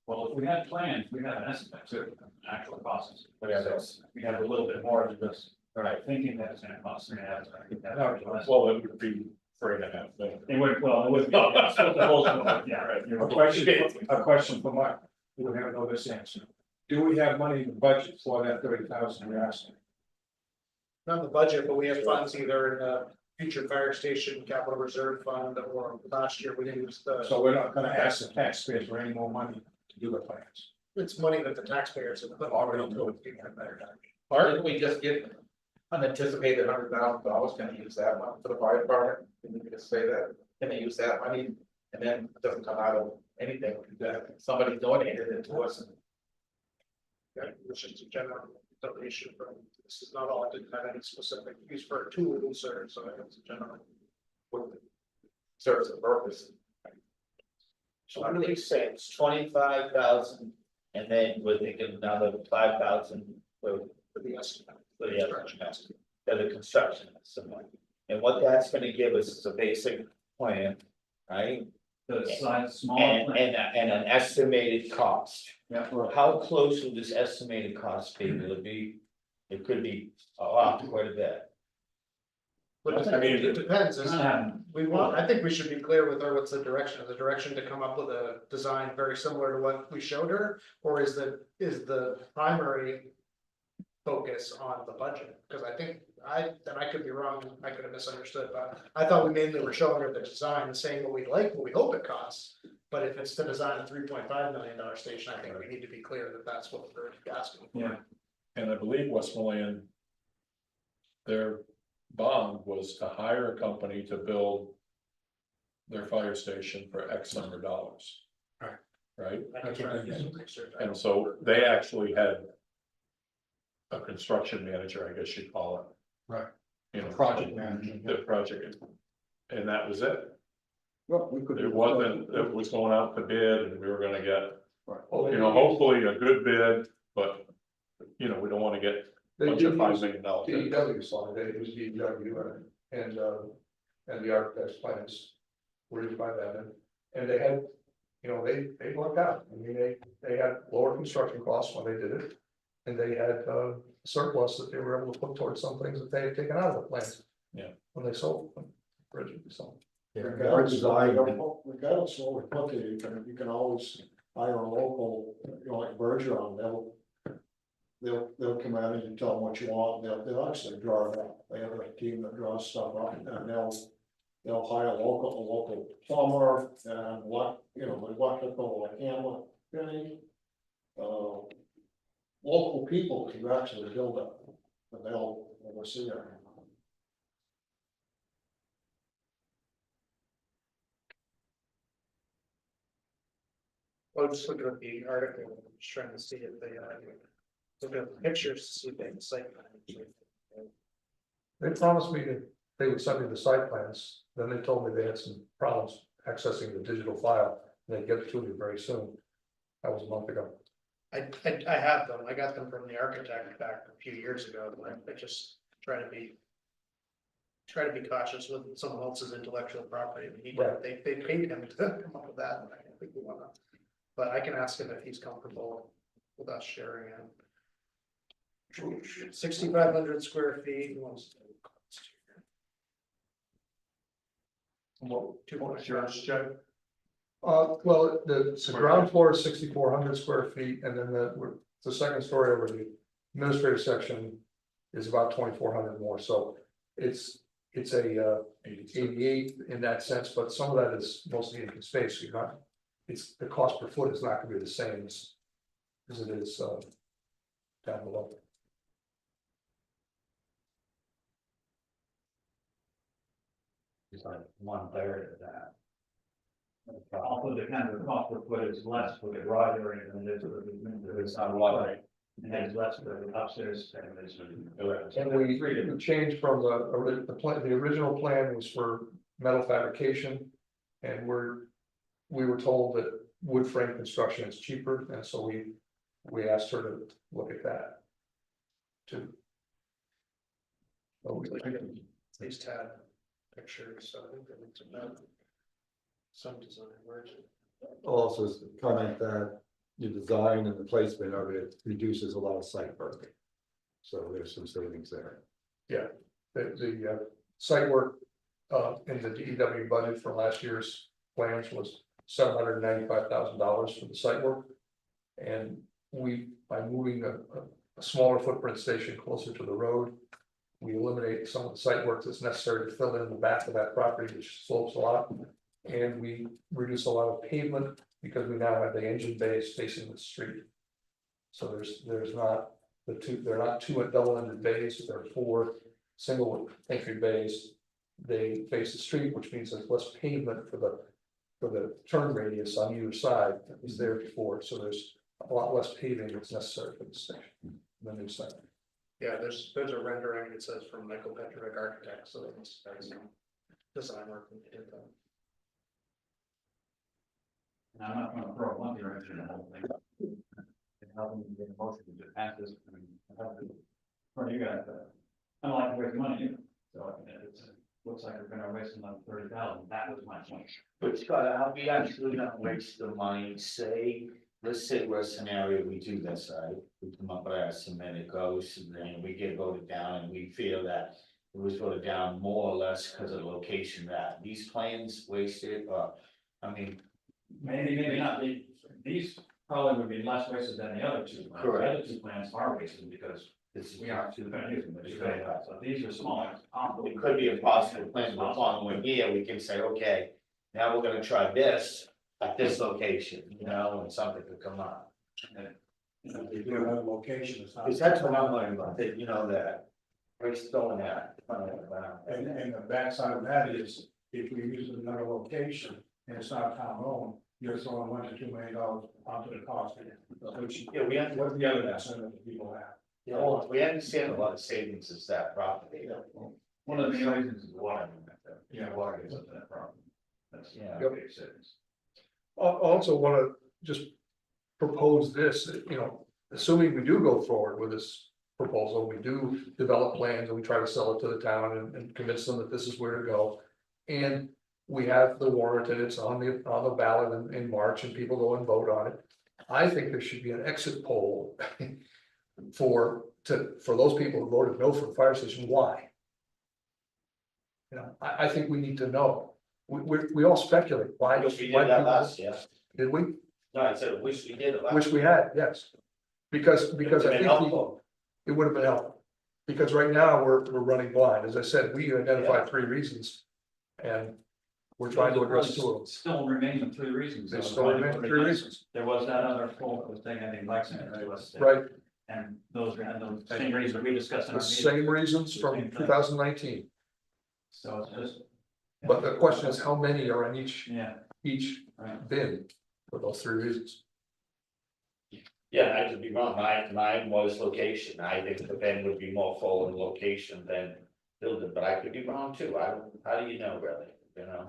Well, if we had plans, we have an estimate too, actual costs. Yeah, that's- We have a little bit more than just, Right. thinking that it's gonna cost 3.5. I think that's- well, it would be 3.5 million. It would, well, it would. Yeah, right. A question for Mike, we don't have know this answer. Do we have money in the budget for that 30,000 you're asking? Not the budget, but we have funds either in the future fire station capital reserve fund, or last year we used the. So we're not gonna ask the taxpayers for any more money to do the plans. It's money that the taxpayers have put already into it. Didn't we just get unanticipated $100,000, can they use that money for the fire department? Can you just say that, can they use that money? And then it doesn't come out of anything, that somebody donated it to us. Yeah, which is a general donation from, this is not all, I didn't have any specific use for a tool, or so it's a general. Serves a purpose. So what do they say, it's 25,000, and then we're thinking another 5,000 for The estimate. for the construction estimate. And what that's gonna give us is a basic plan, right? The size, small. And plan. and an estimated cost. Yeah. How close will this estimated cost be? Will it be? It could be off quite a bit. But I mean, it depends, it's Um, we want, I think we should be clear with her, what's the direction, is the direction to come up with a design very similar to what we showed her? Or is the primary focus on the budget? Because I think, and I could be wrong, I could have misunderstood, but I thought we mainly were showing her the design and saying what we'd like, what we hope it costs. But if it's to design a $3.5 million station, I think we need to be clear that that's what we're asking for. Yeah. And I believe Westmoreland. Their bond was to hire a company to build. Their fire station for X number of dollars. Right. Right, I can try to do some research. I don't- and so they actually had. A construction manager, I guess you'd call it. Right. You know, Project manager. the project, and that was it. Well, we could. It wasn't, it was going out to bid and we were gonna get, Right. you know, hopefully a good bid, but. You know, we don't wanna get a They bunch did of $5 use million bids. DEW saw it, it was DEW and the architect's plans were used by them, and they had, you know, they worked out, I mean, they had lower construction costs when they did it. And they had surplus that they were able to put towards some things that they had taken out of the plans, When they sold. Bridge, so. Regardless of what we put there, you can always hire a local, like Bergeron, they'll come out and tell them what you want, they'll actually draw it up. They have a team that draws stuff up, and they'll hire a local plumber, and electrical, like Hamlet, local people to actually build it, and they'll oversee it. Well, just looking at the article, I'm just trying to see if they, look at the pictures to see if they can cite. They promised me that they would send me the site plans, then they told me they had some problems accessing the digital file, and they'd get it to me very soon. That was a month ago. I have them, I got them from the architect back a few years ago, but I just try to be cautious with someone else's intellectual property. I mean, Right. they paid him to come up with that, and I don't think we wanna. But I can ask him if he's comfortable with us sharing it. 6,500 square feet. He wants to- What's yours, Jay? Well, the ground floor is 6,400 square feet, and then the second story over the administrative section is about 2,400 more, so it's a 88 in that sense, but some of that is mostly empty space, you're not, it's, the cost per foot is not gonna be the same as it is down below. It's like 1/3 of that. Also, the kind of cost per foot is less for the garage area than it is for the. It's not a lot, right? And then it's less for the upstairs. And we changed from the original plan was for metal fabrication. And we were told that wood frame construction is cheaper, and so we asked her to look at that. Too. But At least had pictures, so I think that it's about some design work. Also, comment that the design and the placement of it reduces a lot of site work. So there's some savings there. The site work in the DEW budget for last year's plans was $795,000 for the site work. And by moving a smaller footprint station closer to the road, we eliminate some of the site work that's necessary to fill in the back of that property, which slopes a lot. And we reduce a lot of pavement because we now have the engine bays facing the street. So there's not they're not two double-ended bays, there are 4 single entry bays. They face the street, which means there's less pavement for the turn radius on either side that was there before. So there's a lot less paving that's necessary for the station, the new site. Yeah, there's a rendering, it says from Michael Petrovic Architects, so that's some design work when they did that. And I'm not gonna throw a monkey wrench in the whole thing. And help them get a motion to pass this, I mean, for you guys, I don't like to waste money either. So I mean, it looks like we're gonna waste another 30,000, that was my point. But Scott, I'll be actually not waste the money, let's say we're a scenario, we do this, right? We come up with our cement, it goes, and then we get voted down, and we feel that it was voted down more or less because of the location that these plans wasted, or, I mean. Maybe not, these probably would be less wasted than the other two. plans. The Correct. other two plans are wasted because we aren't gonna use them, Right. so these are smaller. It could be a possible plan, but upon one year, we can say, okay, now we're gonna try this at this location, and something could come up. They do have a location, it's not. Because that's what I'm learning about, that, that, we're still in that. And the backside of that is, if we use another location and it's not town owned, you're throwing $1 to $2 million onto the cost. Which, Yeah, we have, what the other incentive that people have. we understand a lot of savings is that property. One of the main reasons is water. Yeah. Water is up to that problem. That's, Yeah. big savings. Also want to just propose this, assuming we do go forward with this proposal, we do develop plans and we try to sell it to the town and convince them that this is where to go. And we have the warrant and it's on the ballot in March and people go and vote on it. I think there should be an exit poll for those people who voted no for the fire station. Why? You know, I think we need to know. We all speculate, why? Wish we why did that people- last, yeah. Did we? No, I said, wish we did it last. Wish we had, yes. Because I Would've been think helpful. it would have been helpful. Because right now, we're running blind. As I said, we identified 3 reasons. And we're trying to address 2 of them. Still remain 3 reasons. They still remain 3 reasons, There was that other full thing, I think, Lex sent to us. right? And those same reasons we discussed in The our meeting. same reasons from 2019. So it's just. But the question is, how many are in each Right. bin for those 3 reasons? Yeah, I could be wrong, mine was location, I think the bin would be more full in location than building, but I could be wrong too, how do you know really, you know?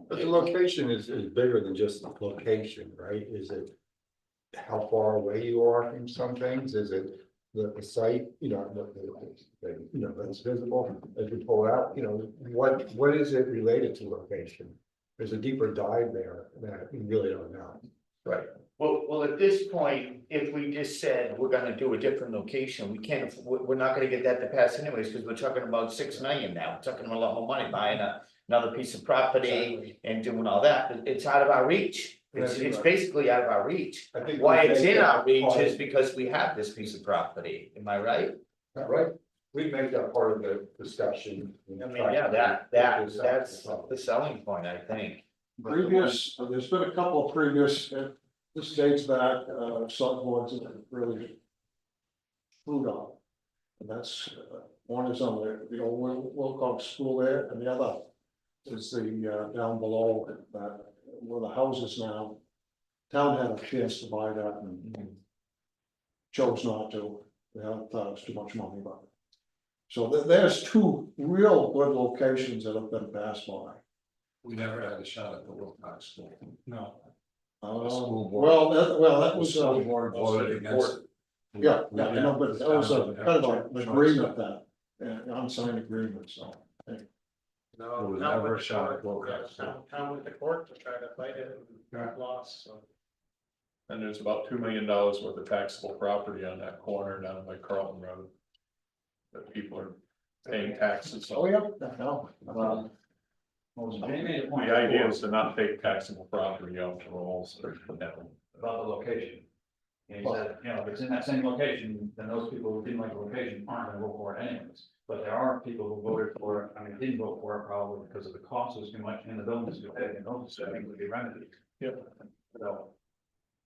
But the location is bigger than just the location, right? Is it how far away you are from some things? Is it the site, you know, that's visible as you pull out, you know, what is it related to location? There's a deeper dive there that we really don't know. Right. Well, at this point, if we just said we're gonna do a different location, we can't, we're not gonna get that to pass anyways, because we're talking about 6 million now, we're talking about a lot more money, buying another piece of property and doing all that, but it's out of our reach. It's basically out of our reach. I think Why we it's make in that our reach part is of- because we have this piece of property, am I right? Not right? We make that part of the discussion. I mean, yeah, that's the selling point, I think. Previous, there's been a couple of previous, this dates back, select boards that really screwed up. And that's, one is on the old Wilcox School there, and the other is the, down below, that, where the houses now. Town had a chance to buy that and chose not to, they thought it was too much money, but. So there's 2 real good locations that have been passed by. We never had a shot at the Wilcox School. No. Well, board. that was, School board voted against it. yeah, I know, but that was a kind of an agreement that, unsigned agreement, so. No, There was town never went a to shot court. at Wilcox. Yeah, town went to court to try to fight it and lost, so. And there's about $2 million worth of taxable property on that corner down by Carlton Road. That people are paying taxes Oh, on. yeah, no, They made a point. The idea is to not take taxable property off the rolls or whatever. About the location. And he said, you know, if it's in that same location, then those people who didn't like the location aren't gonna vote for it anyways. But there are people who voted for it, I mean, didn't vote for it probably because of the cost was too much and the building was too big, and those things would be remedied. Yep. So,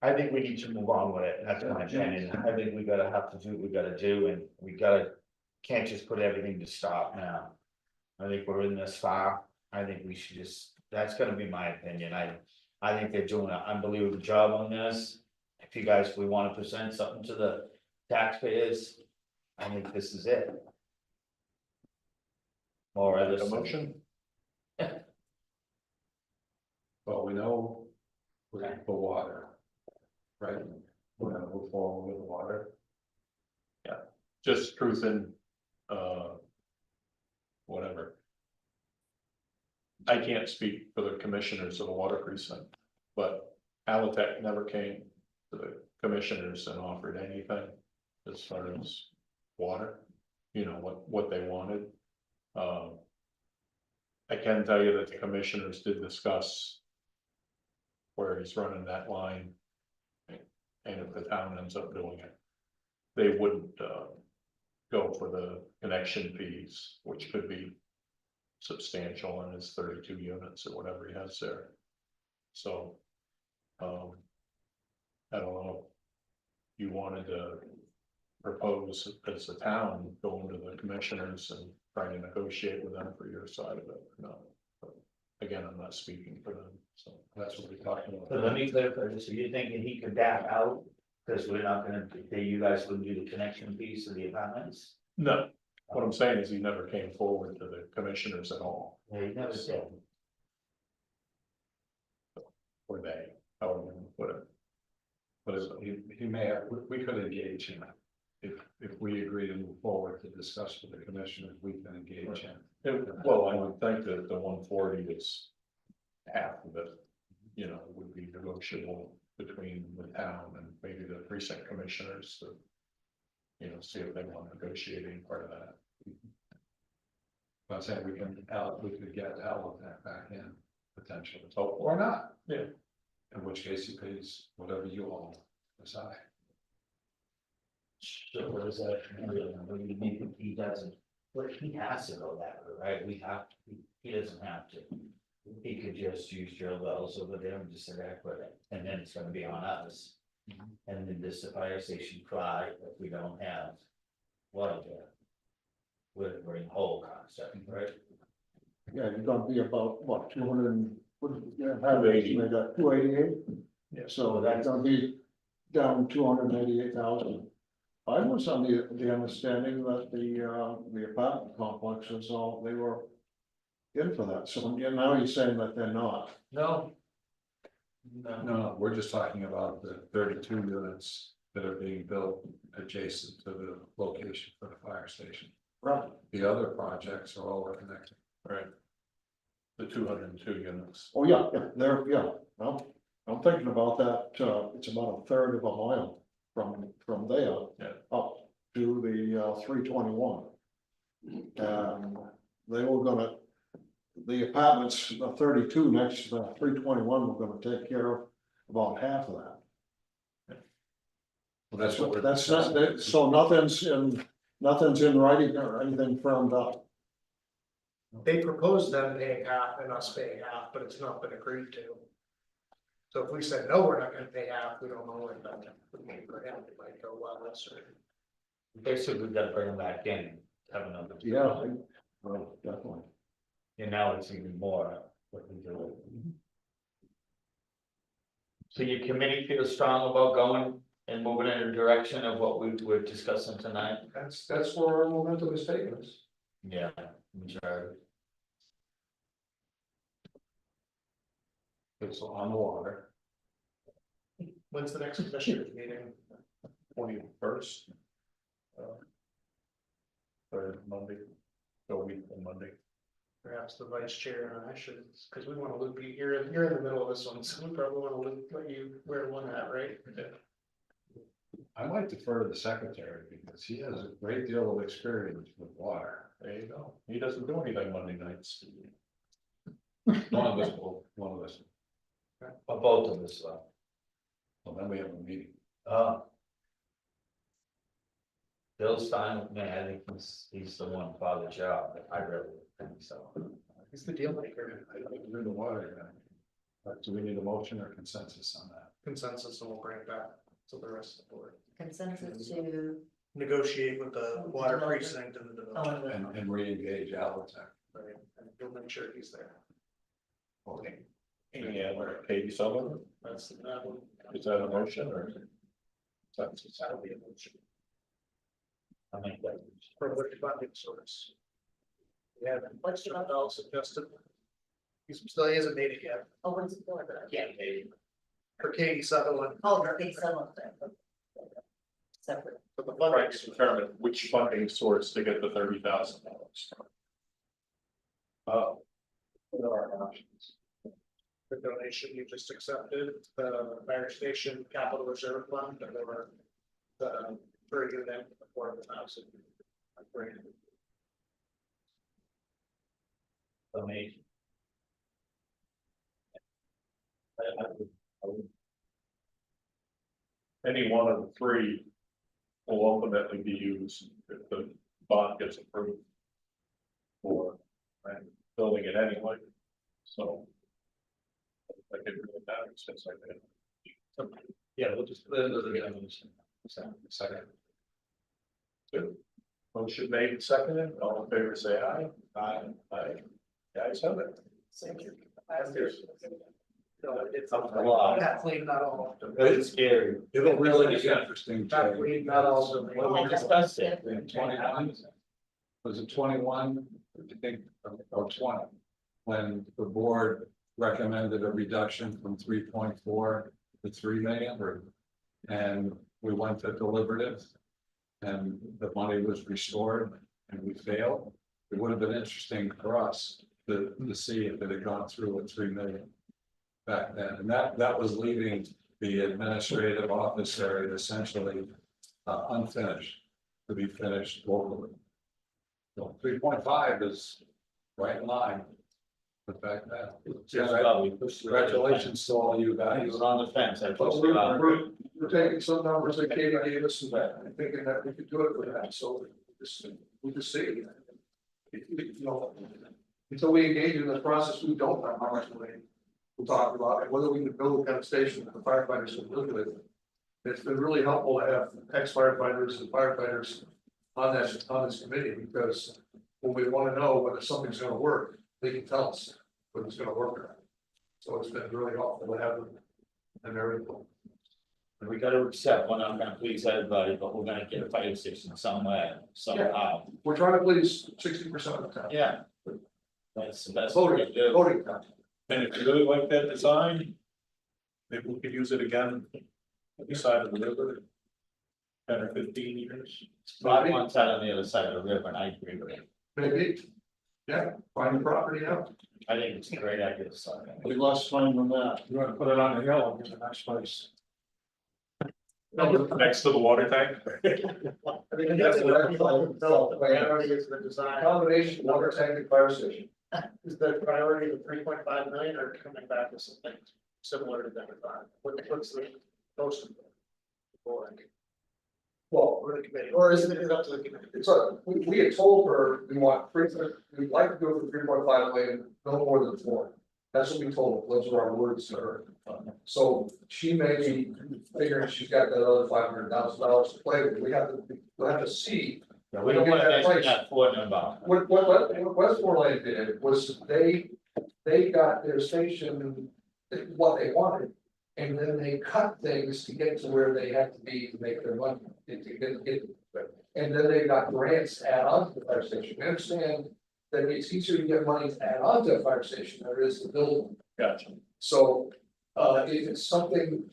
I think we need to move on with it, that's my opinion, I think we gotta have to do what we gotta do, and we can't just put everything to stop now. I think we're in this far, I think we should just, that's gonna be my opinion, I think they're doing an unbelievable job on this. If you guys, we wanna present something to the taxpayers, I think this is it. Or A other motion? But we know we're gonna put water. Right? We're gonna move forward with the water. Just truth in, whatever. I can't speak for the commissioners of the water precinct, but Alitech never came to the commissioners and offered anything as far as water, you know, what they wanted. I can tell you that the commissioners did discuss where he's running that line. And if the town ends up doing it, they wouldn't, go for the connection fees, which could be substantial in his 32 units or whatever he has there. So, I don't know. If you wanted to propose as a town, going to the commissioners and trying to negotiate with them for your side of it, or not. But again, I'm not speaking for them, so that's what we talked about. So let me clarify, so you're thinking he could back out, because we're not gonna, you guys wouldn't do the connection piece of the apartments? No, what I'm saying is he never came forward to the commissioners at all, Yeah, he never said. or they, however, whatever. But he may have, we could engage him. If we agree to move forward to discuss with the commissioners, we can engage him. Well, I would think that the 140 is half of it, you know, would be negotiable between the town and maybe the precinct commissioners to, you know, see if they want to negotiate any part of that. I'm saying we could get all of that back in potentially, or not. Yeah. In which case he pays whatever you all decide. So what is that? He doesn't, but he has to go that way, right? He doesn't have to. He could just use drill wells over there and just say, put it, and then it's gonna be on us. And then this the fire station cry if we don't have water there. We're in whole concept, right? Yeah, you're gonna be about, what, 200 and, what, yeah, how many, they got 288? Yeah. So that's gonna be down 288,000. I was on the understanding that the apartment complexes, all, they were in for that, so yeah, now you're saying that they're not. No. No, we're just talking about the 32 units that are being built adjacent to the location for the fire station. Right. The other projects are all connected. Right. The 202 units. Oh, yeah, well, I'm thinking about that, it's about a third of a mile from there. Yeah. Up to the 321. And they were gonna, the apartments, the 32 next to the 321 were gonna take care of about half of that. Well, that's what we're. That's not, so nothing's in writing or anything firmed up. They proposed them paying half and us paying half, but it's not been agreed to. So if we said, no, we're not gonna pay half, we don't know what that would mean for him, it might go well, that's right. Basically, we've got to bring them back in, have another. Yeah, well, definitely. And now it's even more what we do. So your committee feels strong about going and moving in a direction of what we were discussing tonight? That's where our momentum is taking us. Yeah, majority. It's on the water. When's the next commissioners meeting? 21st. Third Monday, the week on Monday. Perhaps the vice chair and I should, because we want to loop you, you're in the middle of this one, so we probably want to let you wear one hat, right? I might defer to the secretary because he has a great deal of experience with water. There you go. He doesn't do anything Monday nights. One of us will, Or both of us, well, then we have a meeting. Bill's fine with me, I think he's the one for the job, but I really think so. He's the deal maker. I think we're in the water. Do we need a motion or consensus on that? Consensus, and we'll bring it back to the rest of the board. Consensus to, Negotiate with the water precinct and the developer, And re-engage Albertech. right, and we'll make sure he's there. Okay. Yeah, we're Katie Sullivan. That's that one. Is that a motion or? That'll be a motion. I make that. For which funding source? Yeah, what's the all suggested? He hasn't made it yet. oh, what's it for? Yeah, maybe. For Katie Sutherland, Oh, okay, someone. Separate. for the Right, funding. to determine which funding source to get the $30,000. What are our options? The donation you just accepted, the fire station capital reserve fund, or the for unit affordable housing. Amazing. Any one of the three will ultimately be used if the bond gets approved. For building it anyway, so. I could really matter since I did. Yeah, we'll just put it in the definition. Second. Good. Motion made and seconded, all in favor, say aye. Aye. Aye. Guys have it. Thank you. No, it's a lot. Kathleen, not all. It's scary. It'll really be interesting. Kathleen, not all. When we discussed it. In 21, was it 21, I think, or 20, when the board recommended a reduction from 3.4 to 3 million, and we went to deliberative, and the money was restored, and we failed. It would have been interesting for us to see if it had gone through at 3 million back then, and that was leaving the administrative office area essentially unfinished, to be finished locally. So 3.5 is right in line. Put back that. Just about, we pushed through it. Congratulations to all you He guys. was on the fence, I But pushed it out. we're taking some numbers that Katie gave us and thinking that we could do it for that, so we just see. You know, until we engage in this process, we don't know how much money we'll talk about, and whether we can build a kind of station that the firefighters can live with. It's been really helpful to have ex-firefighters and firefighters on this committee, because when we want to know whether something's gonna work, they can tell us whether it's gonna work or not. So it's been really helpful to have them, and they're really cool. And we gotta accept, we're not gonna please everybody, but we're gonna get a fire station somewhere, somehow. We're trying to please 60% of the town. Yeah. That's the best. we can do. Voting time. And if you really like that design, maybe we could use it again on the side of the river. 10 or 15 years. Not one side on the other side of the river, and I agree with you. Maybe, yeah, find the property out. I think it's a great idea, so. We lost time on that. You wanna put it on the hill, and get a nice place. Next to the water tank. I mean, that's what I thought. Priority is the design. Combination water tank and fire station. Is the priority the 3.5 million or coming back with something similar to that? What's the most important? Well, Or the committee, or is it up to the committee? it's we had told her we want we'd like to go for 3.5 million, no more than 4. That's what we told her. Those are our words to her. So she may be figuring she's got that other $500,000 to play with. We'll have to see. Yeah, we don't want to mention that for them about. What Westmoreland did was they got their station, what they wanted. And then they cut things to get to where they had to be to make their money, and then they got grants to add on to the fire station. We understand that it's easier to get money to add on to a fire station than it is to build one. Gotcha. So, if there's something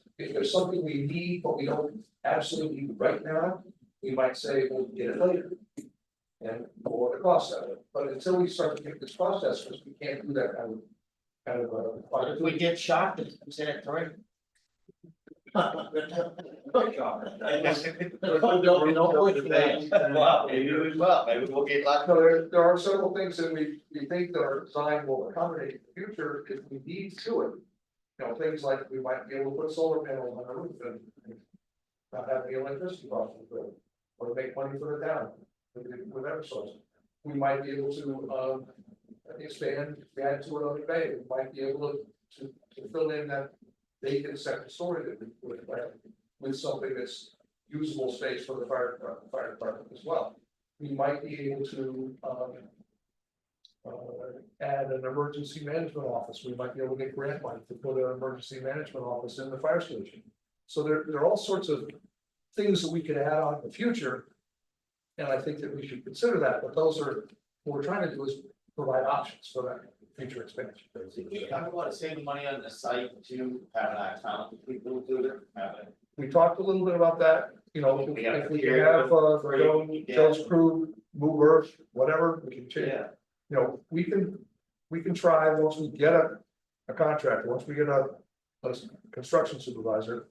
we need, but we don't absolutely need right now, we might say we'll get it later. And lower the cost of it, but until we start to make this process, because we can't do that kind of. But if we get shocked, it's in it, right? Well, maybe we will, maybe we'll get lucky. so there are several things that we think that our design will accommodate in the future if we need to it. You know, things like we might be able to put solar panels on the roof and not have the electricity costs, or make money for the town with Eversource. We might be able to expand to another bay. We might be able to fill in that vacant second story that we put with something that's usable space for the fire department as well. We might be able to add an emergency management office. We might be able to get grant money to put an emergency management office in the fire station. So there are all sorts of things that we could add on in the future. And I think that we should consider that, but those are, what we're trying to do is provide options for that future expansion. I don't want to save money on the site to have an town people do it. We talked a little bit about that, you know, if we can have Joe's crew move earth, whatever, we can change. You know, we can try once we get a contractor, once we get a construction supervisor.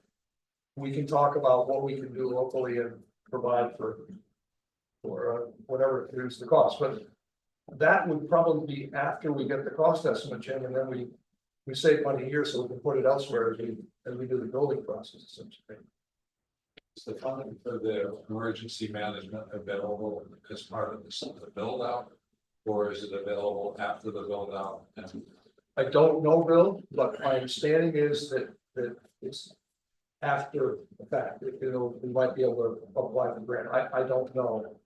We can talk about what we can do locally and provide for whatever it is the cost, but that would probably be after we get the cost estimate, Jim, and then we save money here so we can put it elsewhere as we do the building process. Essentially. Is the funding for the emergency management available as part of the build out? Or is it available after the build out? I don't know, Bill, but my understanding is that it's after the fact, we might be able to apply for grant. I don't know.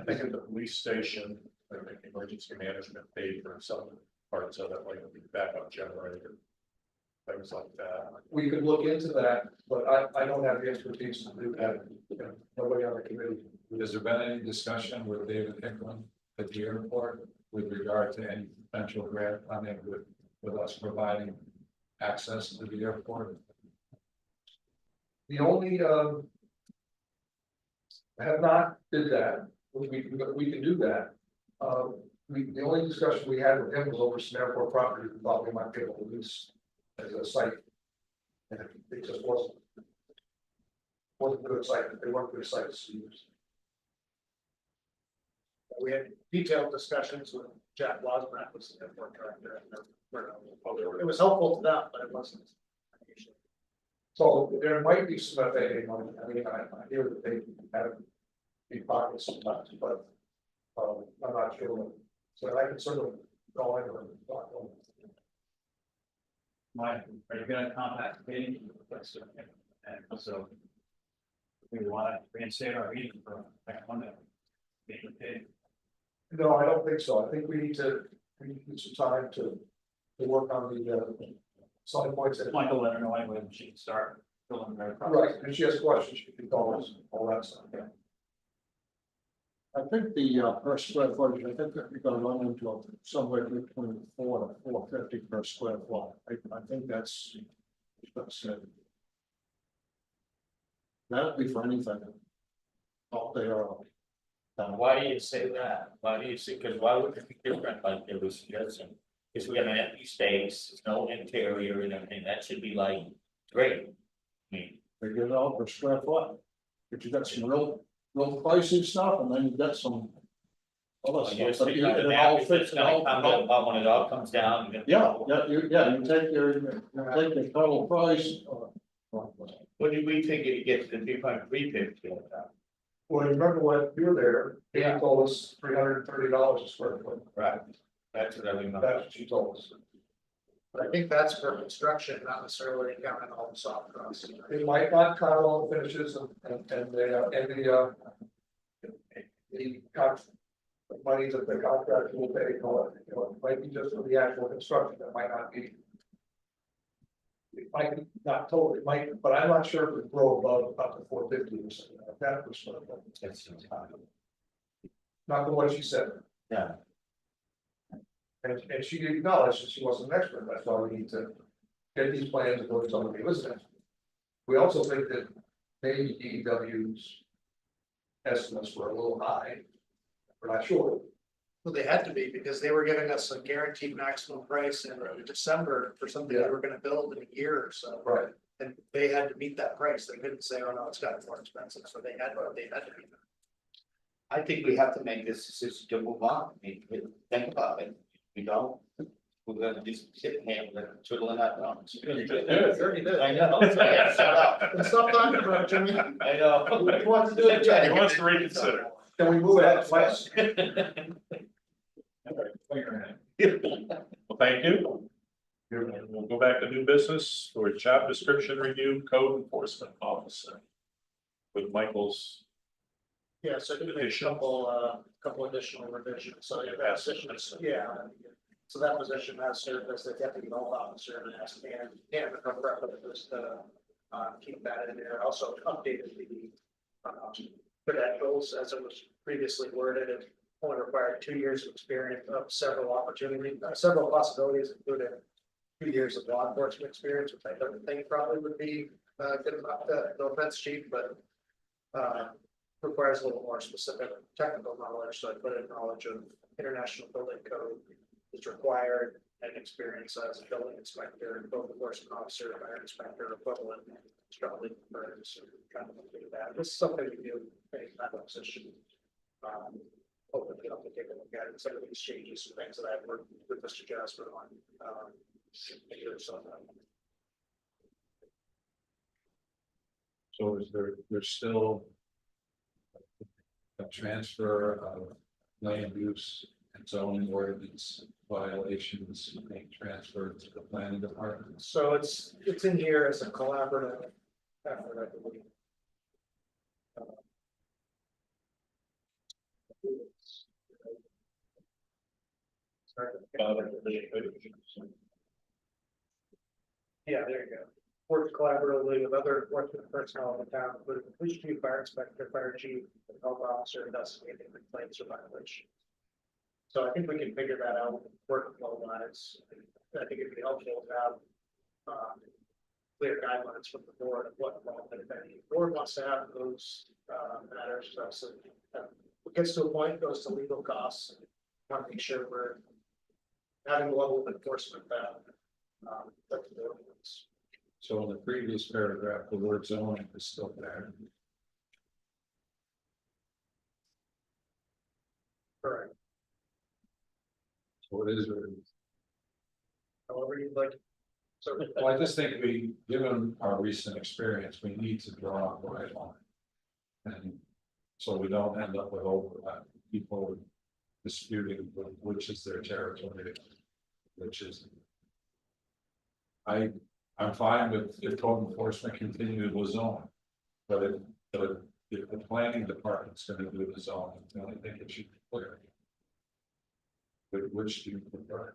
I think at the police station, I think emergency management paid for some parts of it, like a backup generator. Things like that. We could look into that, but I don't have the expertise to do that. You know, nobody on the committee. Has there been any discussion with David Hickman at the airport with regard to any potential grant funding with us providing access to the airport? The only, I have not did that, we can do that. The only discussion we had with him was over some airport property, we thought we might be able to use as a site. And it just wasn't a good site, they weren't good sites to use. We had detailed discussions with Jack Wasbrook was the airport director. It was helpful to them, but it wasn't. So there might be some FAA money, I mean, I hear that they have big pockets sometimes, but. I'm not sure, so I can sort of go in and talk to them. Mike, are you gonna contact me? And so. We wanna reinstate our meeting for next Monday. No, I don't think so, I think we need some time to work on the, selling points. Michael, let her know anyway when she can start filling her. Right, and she has questions, she can call us, all that stuff, yeah. I think the per square footage, I think that we're gonna run into somewhere between 4 to 450 per square foot. I think that's it. That'd be for anything. Out there. Why do you say that? Why do you say, because why would it be different like they were suggesting? Because we have an empty space, there's no interior and everything, that should be like great. I mean, They get it out per square foot. But you got some real pricey stuff, and then you got some. Other you're stuff, but sitting you- on it the all map, if fits, it's it gonna all- come up, when it all comes down. you're gonna- you take the total price. What did we think it gets to 3.350? Well, remember when you were there, Yeah. they told us $330 a square foot, Right, that's what I remember. that's what she told us. But I think that's for construction, not necessarily counting all the soft costs. It might not count all the finishes and the money that the contractor will pay, it might be just for the actual construction, it might not be. It might be not totally, it might, but I'm not sure if it would grow above up to 450 or something like that was sort of, That's not the what she said. Yeah. And she acknowledged that she wasn't an expert, that's why we need to get these plans and go to somebody who is an expert. We also think that maybe DEW's estimates were a little high. We're not sure. Well, they had to be, because they were giving us a guaranteed maximum price in December for something they were gonna build in a year or so. Right. And they had to meet that price, they couldn't say, oh no, it's gotten more expensive, so they had to meet that. I think we have to make this decision to move on. I mean, think about it. We don't. We're gonna just sit here and twiddling our thumbs. Already did. I know. Yeah, shut up. Stop talking about it, Jimmy. I know. Who wants to do it He again? wants to reconsider. Can we move ahead twice? Well, thank you. We'll go back to new business for job description review, code enforcement officer. With Michael's. Yeah, so I did make a couple additional revisions, so yeah, that position is, yeah. So that position has served as the deputy health officer and has and the preference to keep that in there. Also updated the credentials as it was previously worded. It only required 2 years of experience of several opportunities, several possibilities, including 2 years of law enforcement experience, which I don't think probably would be good enough. No offense, chief, but requires a little more specific technical knowledge. So I put in knowledge of international building code is required, and experience as a building inspector, code enforcement officer, fire inspector, equivalent. Strongly preferred to kind of look at that. This is something we do in that position. Hopefully, I'll take a look at it. Some of these changes and things that I've worked with Mr. Jasper on. So is there's still a transfer of land use and zoning ordinance violations being transferred to the planning department? So it's in here as a collaborative effort, I believe. Yeah, there you go. Work collaboratively with other enforcement personnel in the town, including the police chief, fire inspector, fire chief, and health officer investigating complaints or violations. So I think we can figure that out, workflow wise. I think it'd be helpful to have clear guidelines from the board of what if any board wants to have those matters. So it gets to a point, it goes to legal costs. Want to make sure we're having a level of enforcement that the board wants. So in the previous paragraph, the word zoning is still there. Correct. So it is, what it is. However you'd like. So. Well, I just think we, given our recent experience, we need to draw the right line. And so we don't end up with overlap, people disputing which is their territory, which is. I'm fine with if code enforcement continued with zone. But if the planning department's gonna do the zone, then I think it should be clear. Which do you prefer?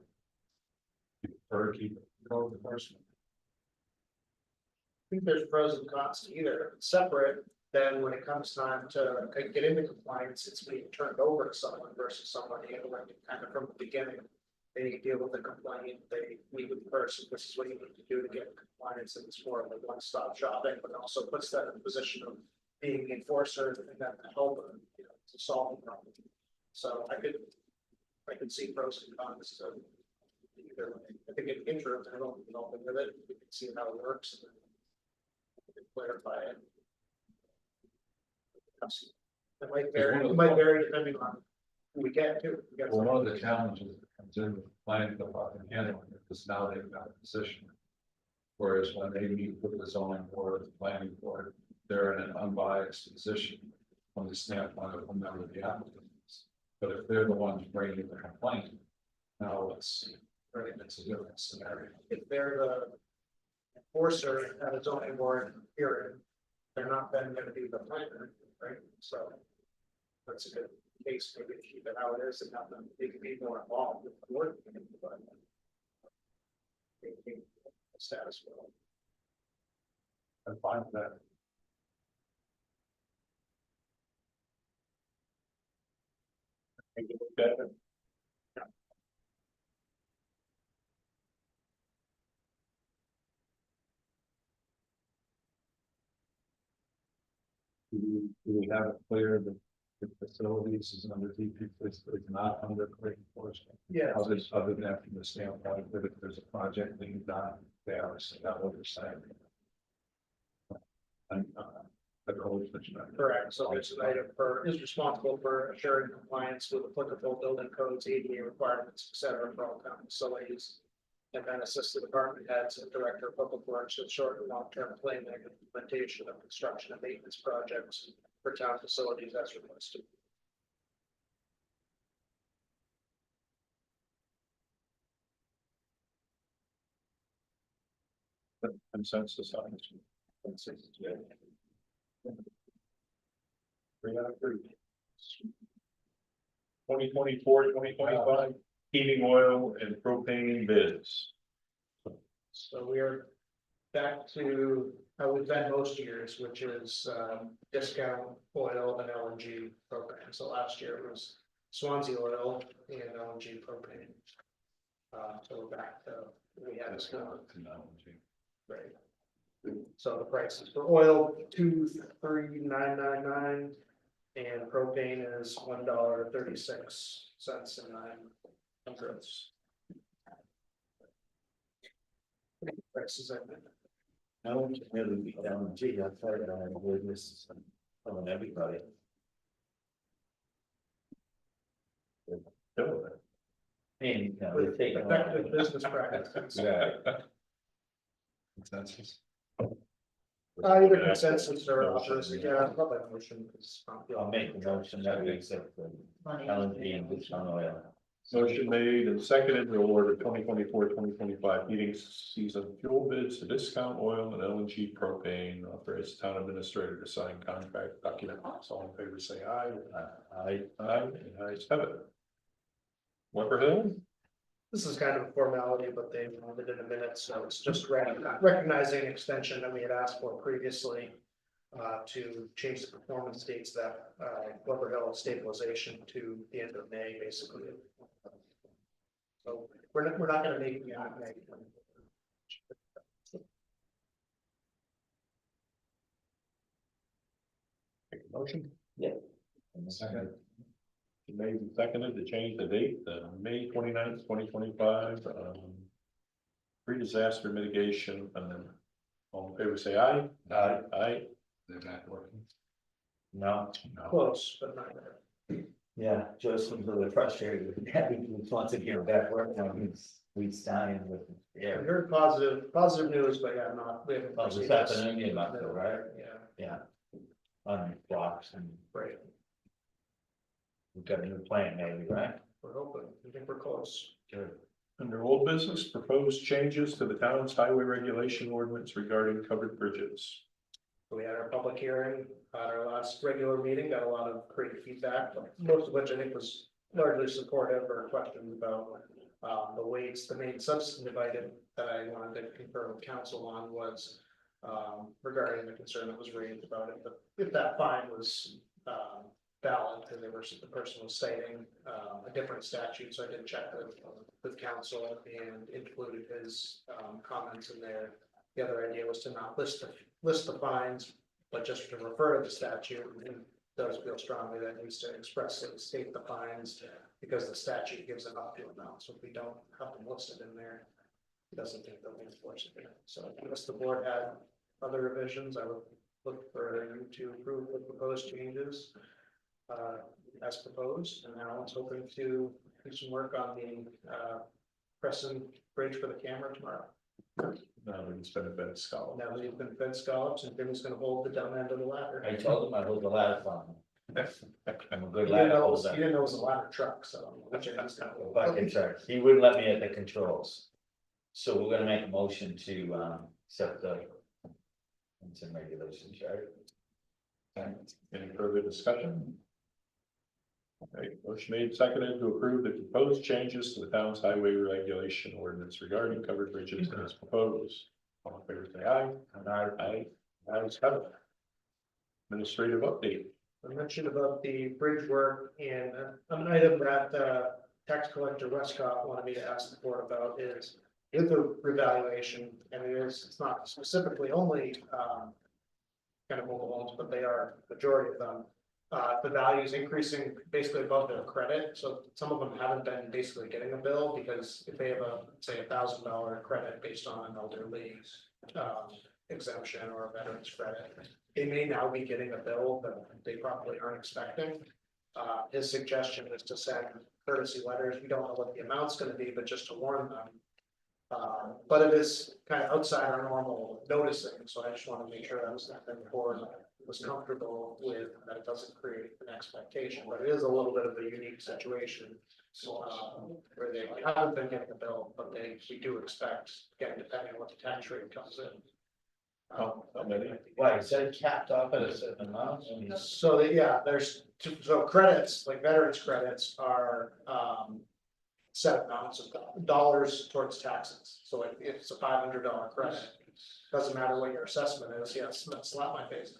You prefer to keep code enforcement? I think there's pros and cons to either, separate, then when it comes time to get into compliance, it's being turned over to someone versus somebody, kind of from the beginning. They deal with the complaint, they meet with the person, this is what you need to do to get in compliance, and it's more of a one-stop shopping, but also puts that in a position of being the enforcer and then help them, to solve the problem. So I could see pros and cons to either way. I think in interim, I don't know with it, we can see how it works and then we can clarify it. It might vary depending on who we get to. Well, one of the challenges that comes in with the planning department handling it is now they've got a position. Whereas when they meet with the zoning board, the planning board, they're in an unbiased position from the standpoint of whomever the applicant is. But if they're the ones bringing the complaint, now it's a different scenario. If they're the enforcer at a zoning board hearing, they're not then gonna be the planner, right? So that's a good case, maybe to keep it how it is and have them, they can be more involved with the board. But making the status quo. I'm fine with that. Do we have it clear that the facilities is under DP, is not under code enforcement? Yeah. Other than from the standpoint that if there's a project being done, they obviously have oversight. And the code enforcement. Correct, so it's an item is responsible for assuring compliance with applicable building codes, ADA requirements, et cetera, for all town facilities. And then assist the department heads and director of public works with short and long-term planning and implementation of construction and maintenance projects for town facilities as requested. Consensus on this. Consensus, yeah. 3 out of 3. 2024-2025 heating oil and propane bids. So we're back to how we've been most years, which is discount oil and LNG propane. So last year it was Swanzey oil and LNG propane. So we're back to we had this right. So the prices for oil $2.3999 and propane is $1.36.09. Prices I meant. No one can really be down, gee, I thought I had heard this from everybody. And, we're taking. Effective business practice. Yeah. Consensus. Either consensus or others, yeah, probably a motion. I'll make the motion that we accept the LNG and discount oil. Motion made and seconded to order 2024-2025 heating season fuel bids to discount oil and LNG propane. Authorize town administrator to sign contract documents. All in favor, say aye. I, Ayes have it. Weber Hill? This is kind of a formality, but they wanted it in a minute, so it's just recognizing extension that we had asked for previously. To change the performance dates that Weber Hill stabilization to the end of May, basically. So we're not gonna make May. Make a motion. yeah. Second. Made and seconded to change the date, May 29th, 2025. Pre-disaster mitigation, and then all in favor, say aye. Aye. They're not working. No, Close, but not there. Yeah, Joseph's a little frustrated with that, he wants to get back work now, he's dying with, We yeah. heard positive news, but yeah, we haven't. Oh, this received this. afternoon, you left it, right? Yeah, Yeah. On blocks and right, we've got a new plan maybe, right? we're hoping, I think we're close. Good. Under old business, proposed changes to the town's highway regulation ordinance regarding covered bridges. We had our public hearing at our last regular meeting, got a lot of great feedback, most of which I think was largely supportive or questions about. The weights, the main substantive item that I wanted to confirm with council on was. Regarding the concern that was raised about it, but if that fine was valid, and the person was citing a different statute, so I did check with council and included his comments in there. The other idea was to not list the fines, but just to refer to the statute, and does feel strongly that it needs to expressly state the fines, because the statute gives an up to amount, so if we don't have them listed in there, he doesn't think they'll be enforced. So unless the board had other revisions, I would look for you to approve the proposed changes as proposed, and Alan's hoping to do some work on the Crescent Bridge for the camera tomorrow. Now that it's been a bit scholar. Now that you've been fed scallops, and Tim's gonna hold the dumb end of the ladder. I told him I hold the ladder from him. I'm a good You didn't ladder know holder. you didn't know it was a ladder truck, so. Which it is now. Bucket truck, he wouldn't let me at the controls. So we're gonna make a motion to accept the. Some regulations, right? Any further discussion? Okay, motion made, seconded to approve the proposed changes to the town's highway regulation ordinance regarding covered bridges as proposed. All in favor, say aye. Aye. Ayes have it. Administrative update. I mentioned about the bridge work, and an item that tax collector Westcott wanted me to ask the board about is with the revaluation, and it's not specifically only kind of mobile homes, but they are majority of them. The value is increasing basically above their credit, so some of them haven't been basically getting a bill, because if they have say $1,000 credit based on an elderly exemption or a veteran's credit, they may now be getting a bill that they probably aren't expecting. His suggestion is to send courtesy letters. We don't know what the amount's gonna be, but just to warn them. But it is kind of outside our normal noticing, so I just want to make sure that was something the board was comfortable with, that it doesn't create an expectation, but it is a little bit of a unique situation. Where they haven't been getting the bill, but we do expect, again, depending on what the tax rate comes in. How many? Why, is that capped off at a certain amount? I mean, So that, yeah, so credits, like veterans credits are set amounts of dollars towards taxes. So if it's a $500 credit, doesn't matter what your assessment is. Yes, slap my face.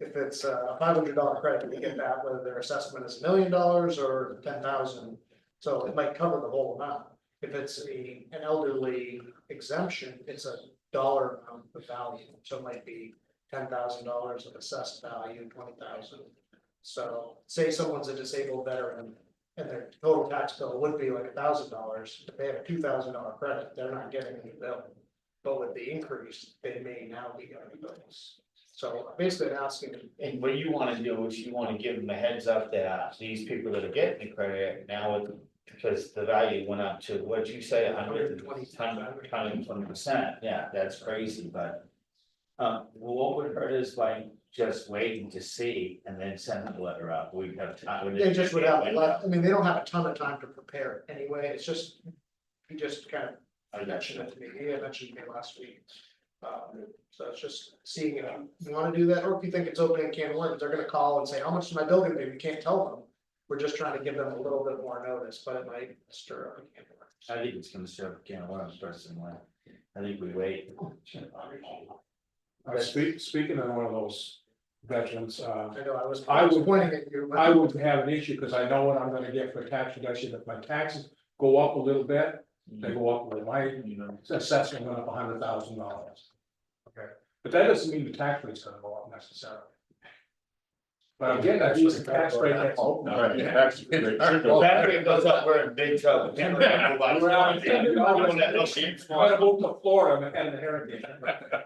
If it's a $500 credit, you get that whether their assessment is $1 million or 10,000. So it might cover the whole amount. If it's an elderly exemption, it's a dollar amount of value. So it might be $10,000 of assessed value, 20,000. So say someone's a disabled veteran and their total tax bill would be like $1,000. If they have a $2,000 credit, they're not getting any bill. But with the increase, they may now be getting bills. So basically asking. And what you wanna do is you wanna give them a heads up that these people that are getting the credit now, because the value went up to, what'd you say, 120%, yeah, that's crazy, but. Well, what would hurt is like just waiting to see and then send the letter out, we have time. They just would have, I mean, they don't have a ton of time to prepare anyway, it's just, he just kind of mentioned it to me, he had mentioned it to me last week. So it's just seeing if you want to do that, or if you think it's opening a can of worms, they're gonna call and say, how much is my bill gonna be, we can't tell them. We're just trying to give them a little bit more notice, but it might stir up a can of worms. I think it's gonna serve a can of worms personally, I think we wait. Speaking of one of those veterans, I know, I I was would- pointing at you. I would have an issue, because I know what I'm gonna get for tax reduction. If my taxes go up a little bit, they go up, with my assessment went up $100,000. Okay, but that doesn't mean the tax rate's gonna go up necessarily. But again, that's just a tax rate. That's All right, the tax rate should go- That rate goes up, we're in big trouble. I'm gonna move to Florida and the heritage.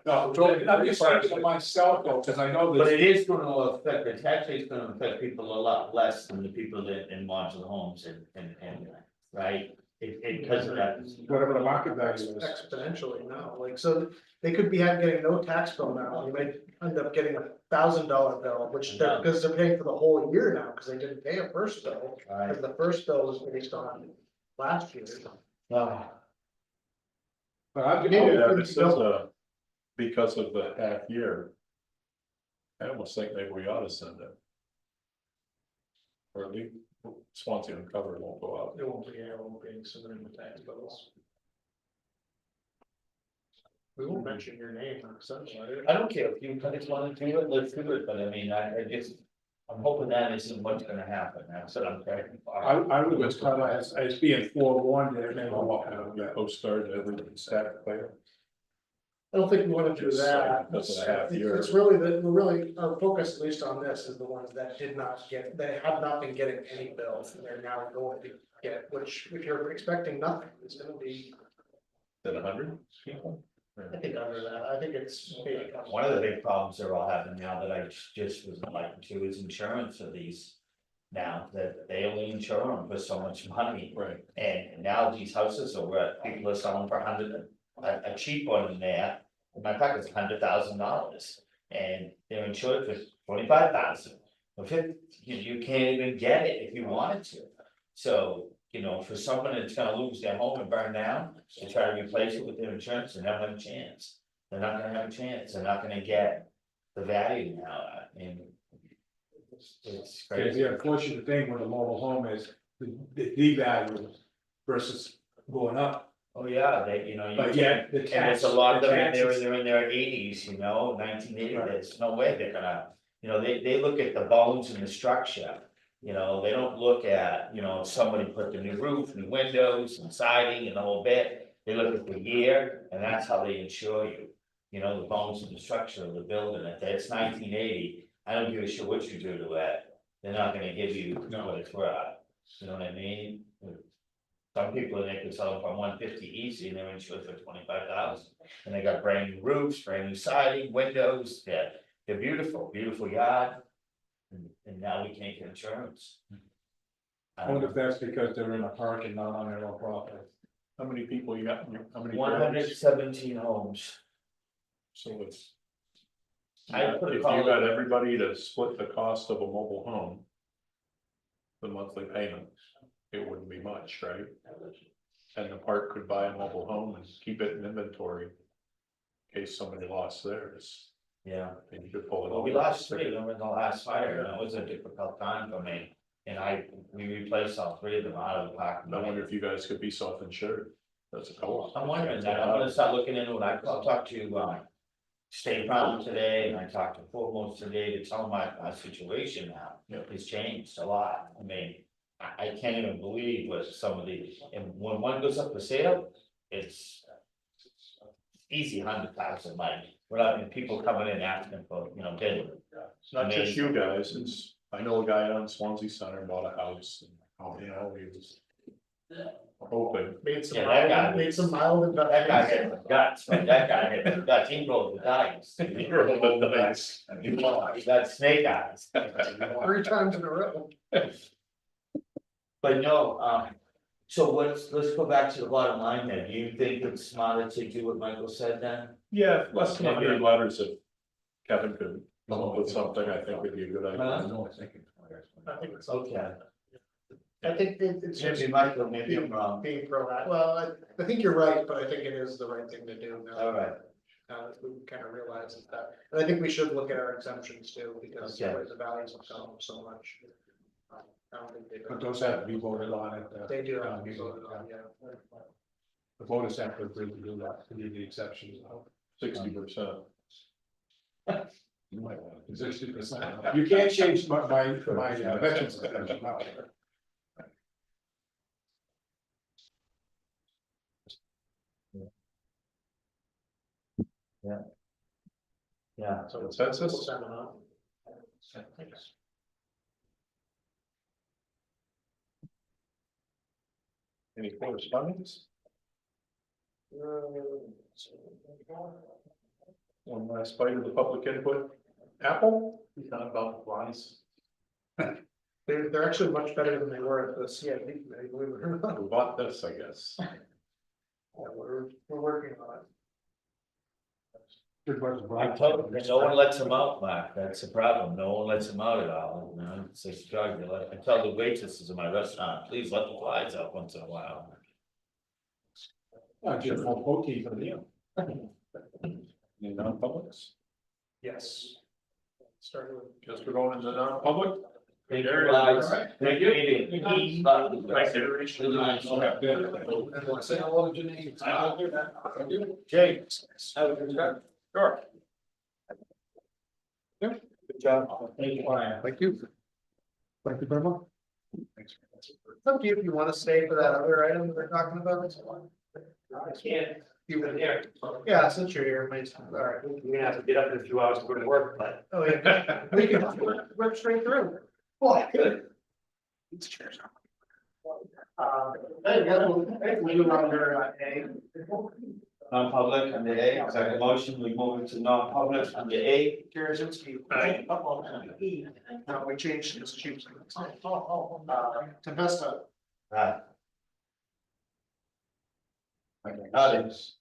No, so I'm just thinking of myself though, because I know But this. it is gonna affect, the tax rate's gonna affect people a lot less than the people that in modular homes and, right? Because of that. Whatever the market value is. Exponentially now, like, so they could be getting no tax bill now, you might end up getting $1,000 bill, which they're, because they're paying for the whole year now, because they didn't pay a first bill. Right. Because the first bill was based on last year. Ah, But I'm, Yeah, this is because of the half year. I almost think maybe we ought to send it. Or at least Swansea Uncovered won't go out. It won't be submitting the tax bills. We won't mention your name on sunshine. I don't care if you guys wanna do it, let's do it, but I mean, I just, I'm hoping that isn't what's gonna happen, that's what I'm trying I would just kind of as being forewarned that it may go up. Yeah, postcard, everything stacked there. I don't think we wanna do that. That's a half year. It's really, our focus, at least on this, is the ones that did not get, they have not been getting any bills, and they're now going to get, which, if you're expecting nothing, it's gonna be, Then 100 people? I think under that, I think it's. One of the big problems they're all having now that I just was like to is insurance of these. Now that they only insure them for so much money, Right. and now these houses are where people are selling for 100, a cheap one in there. In my fact, it's $100,000, and they're insured for 25,000. Well, you can't even get it if you wanted to. So, you know, for someone that's gonna lose their home and burn down, to try to replace it with their insurance, they never have a chance. They're not gonna have a chance, they're not gonna get the value now, I mean. It's Yeah, crazy. the unfortunate thing with a mobile home is the value versus going up. Oh, yeah, they, you know. you But take- yet the And tax. it's a lot of the them, and taxes- they're in their 80s, you know, 1980, there's no way they're gonna, you know, they look at the bones and the structure. You know, they don't look at, you know, somebody put the new roof, new windows and siding and the whole bit. They look at the year, and that's how they insure you. You know, the bones and the structure of the building, if it's 1980, I don't give a shit what you do to it. They're not gonna give you what it's worth, you know what I mean? Some people, they could sell them for 150 easy, and they're insured for 25,000, and they got brand new roofs, brand new siding, windows, they're beautiful, beautiful yard. And now we can't get insurance. I wonder if that's because they're in a park and not on their own property. How many people you got? How many? 117 homes. So it's. I put a If you call got in. everybody to split the cost of a mobile home. The monthly payment, it wouldn't be much, right? And the park could buy a mobile home and keep it in inventory. In case somebody lost theirs, Yeah, and you could pull it well, all. we lost 3 of them in the last fire, and it was a difficult time for me. And we replaced all 3 of them out of the park. I wonder if you guys could be self-insured. That's a co-op. I'm wondering that, I'm gonna start looking into it, I'll talk to, State Farm today, and I talked to Foremost today to tell them my situation now. Yep. It's changed a lot, I mean, I can't even believe what some of the, and when one goes up for sale, it's. Easy 100,000, like, without people coming in asking for, you know, bidding. It's not just you guys, it's, I know a guy on Swansea Center bought a house, and, oh, you know, he was. Hoping, Made some, Yeah, that guy mild, made some mild That guy hit investments. the guts, man, that guy hit the guts, he rolled the dice. he rolled the dice. He got snake eyes. 3 times in a row. But no, so let's go back to the bottom line then, do you think it's smarter to do what Michael said then? Yeah, less than 100 letters if Kevin could come up with something, I think would be a good idea. Huh? I think it's Okay. I think it's just Maybe Michael, maybe I'm wrong, being proactive. Well, I think you're right, but I think it is the right thing to do now. alright, We kind of realize that, and I think we should look at our exemptions too, because Okay. the values have gone up so much. I don't think they. But those have to be voted on at the. They do have to be voted on, yeah. The voters have to agree to do that, to do the exceptions. 60%. You might want to. 60%. You can't change my veterans exemption, no. yeah, So Consensus? we'll send them out. Any correspondence? One last bite of the public input. Apple, we thought about flies. They're actually much better than they were at the CIP committee, believe it or not. We bought this, I guess. Yeah, we're working on it. I told them, no one lets them out, Mark, that's the problem, no one lets them out at all, you know, it's a struggle, I tell the waitresses in my restaurant, please let the flies out once in a while. Just more protein for the meal. Any non-publics? Yes. Starting with. Guess we're going into non-public. Thank There you, it guys. is. Thank you. Nice iteration. Say hello to Janine. Jay. Sure. Good job. Thank you. Thank you. Thank you very much. Thanks. It's up to you if you want to stay for that other item that we're talking about. I can't, You were there. Yeah, since you're here, please. All right. you're gonna have to get up in a few hours to go to work, but. Oh, yeah. We can work straight through. Well, I could. We do under A. Non-public under A, second motion, we move into non-public under A. Jarzynski. No, we changed his chief. Tempesta. Right. I think Got it. it's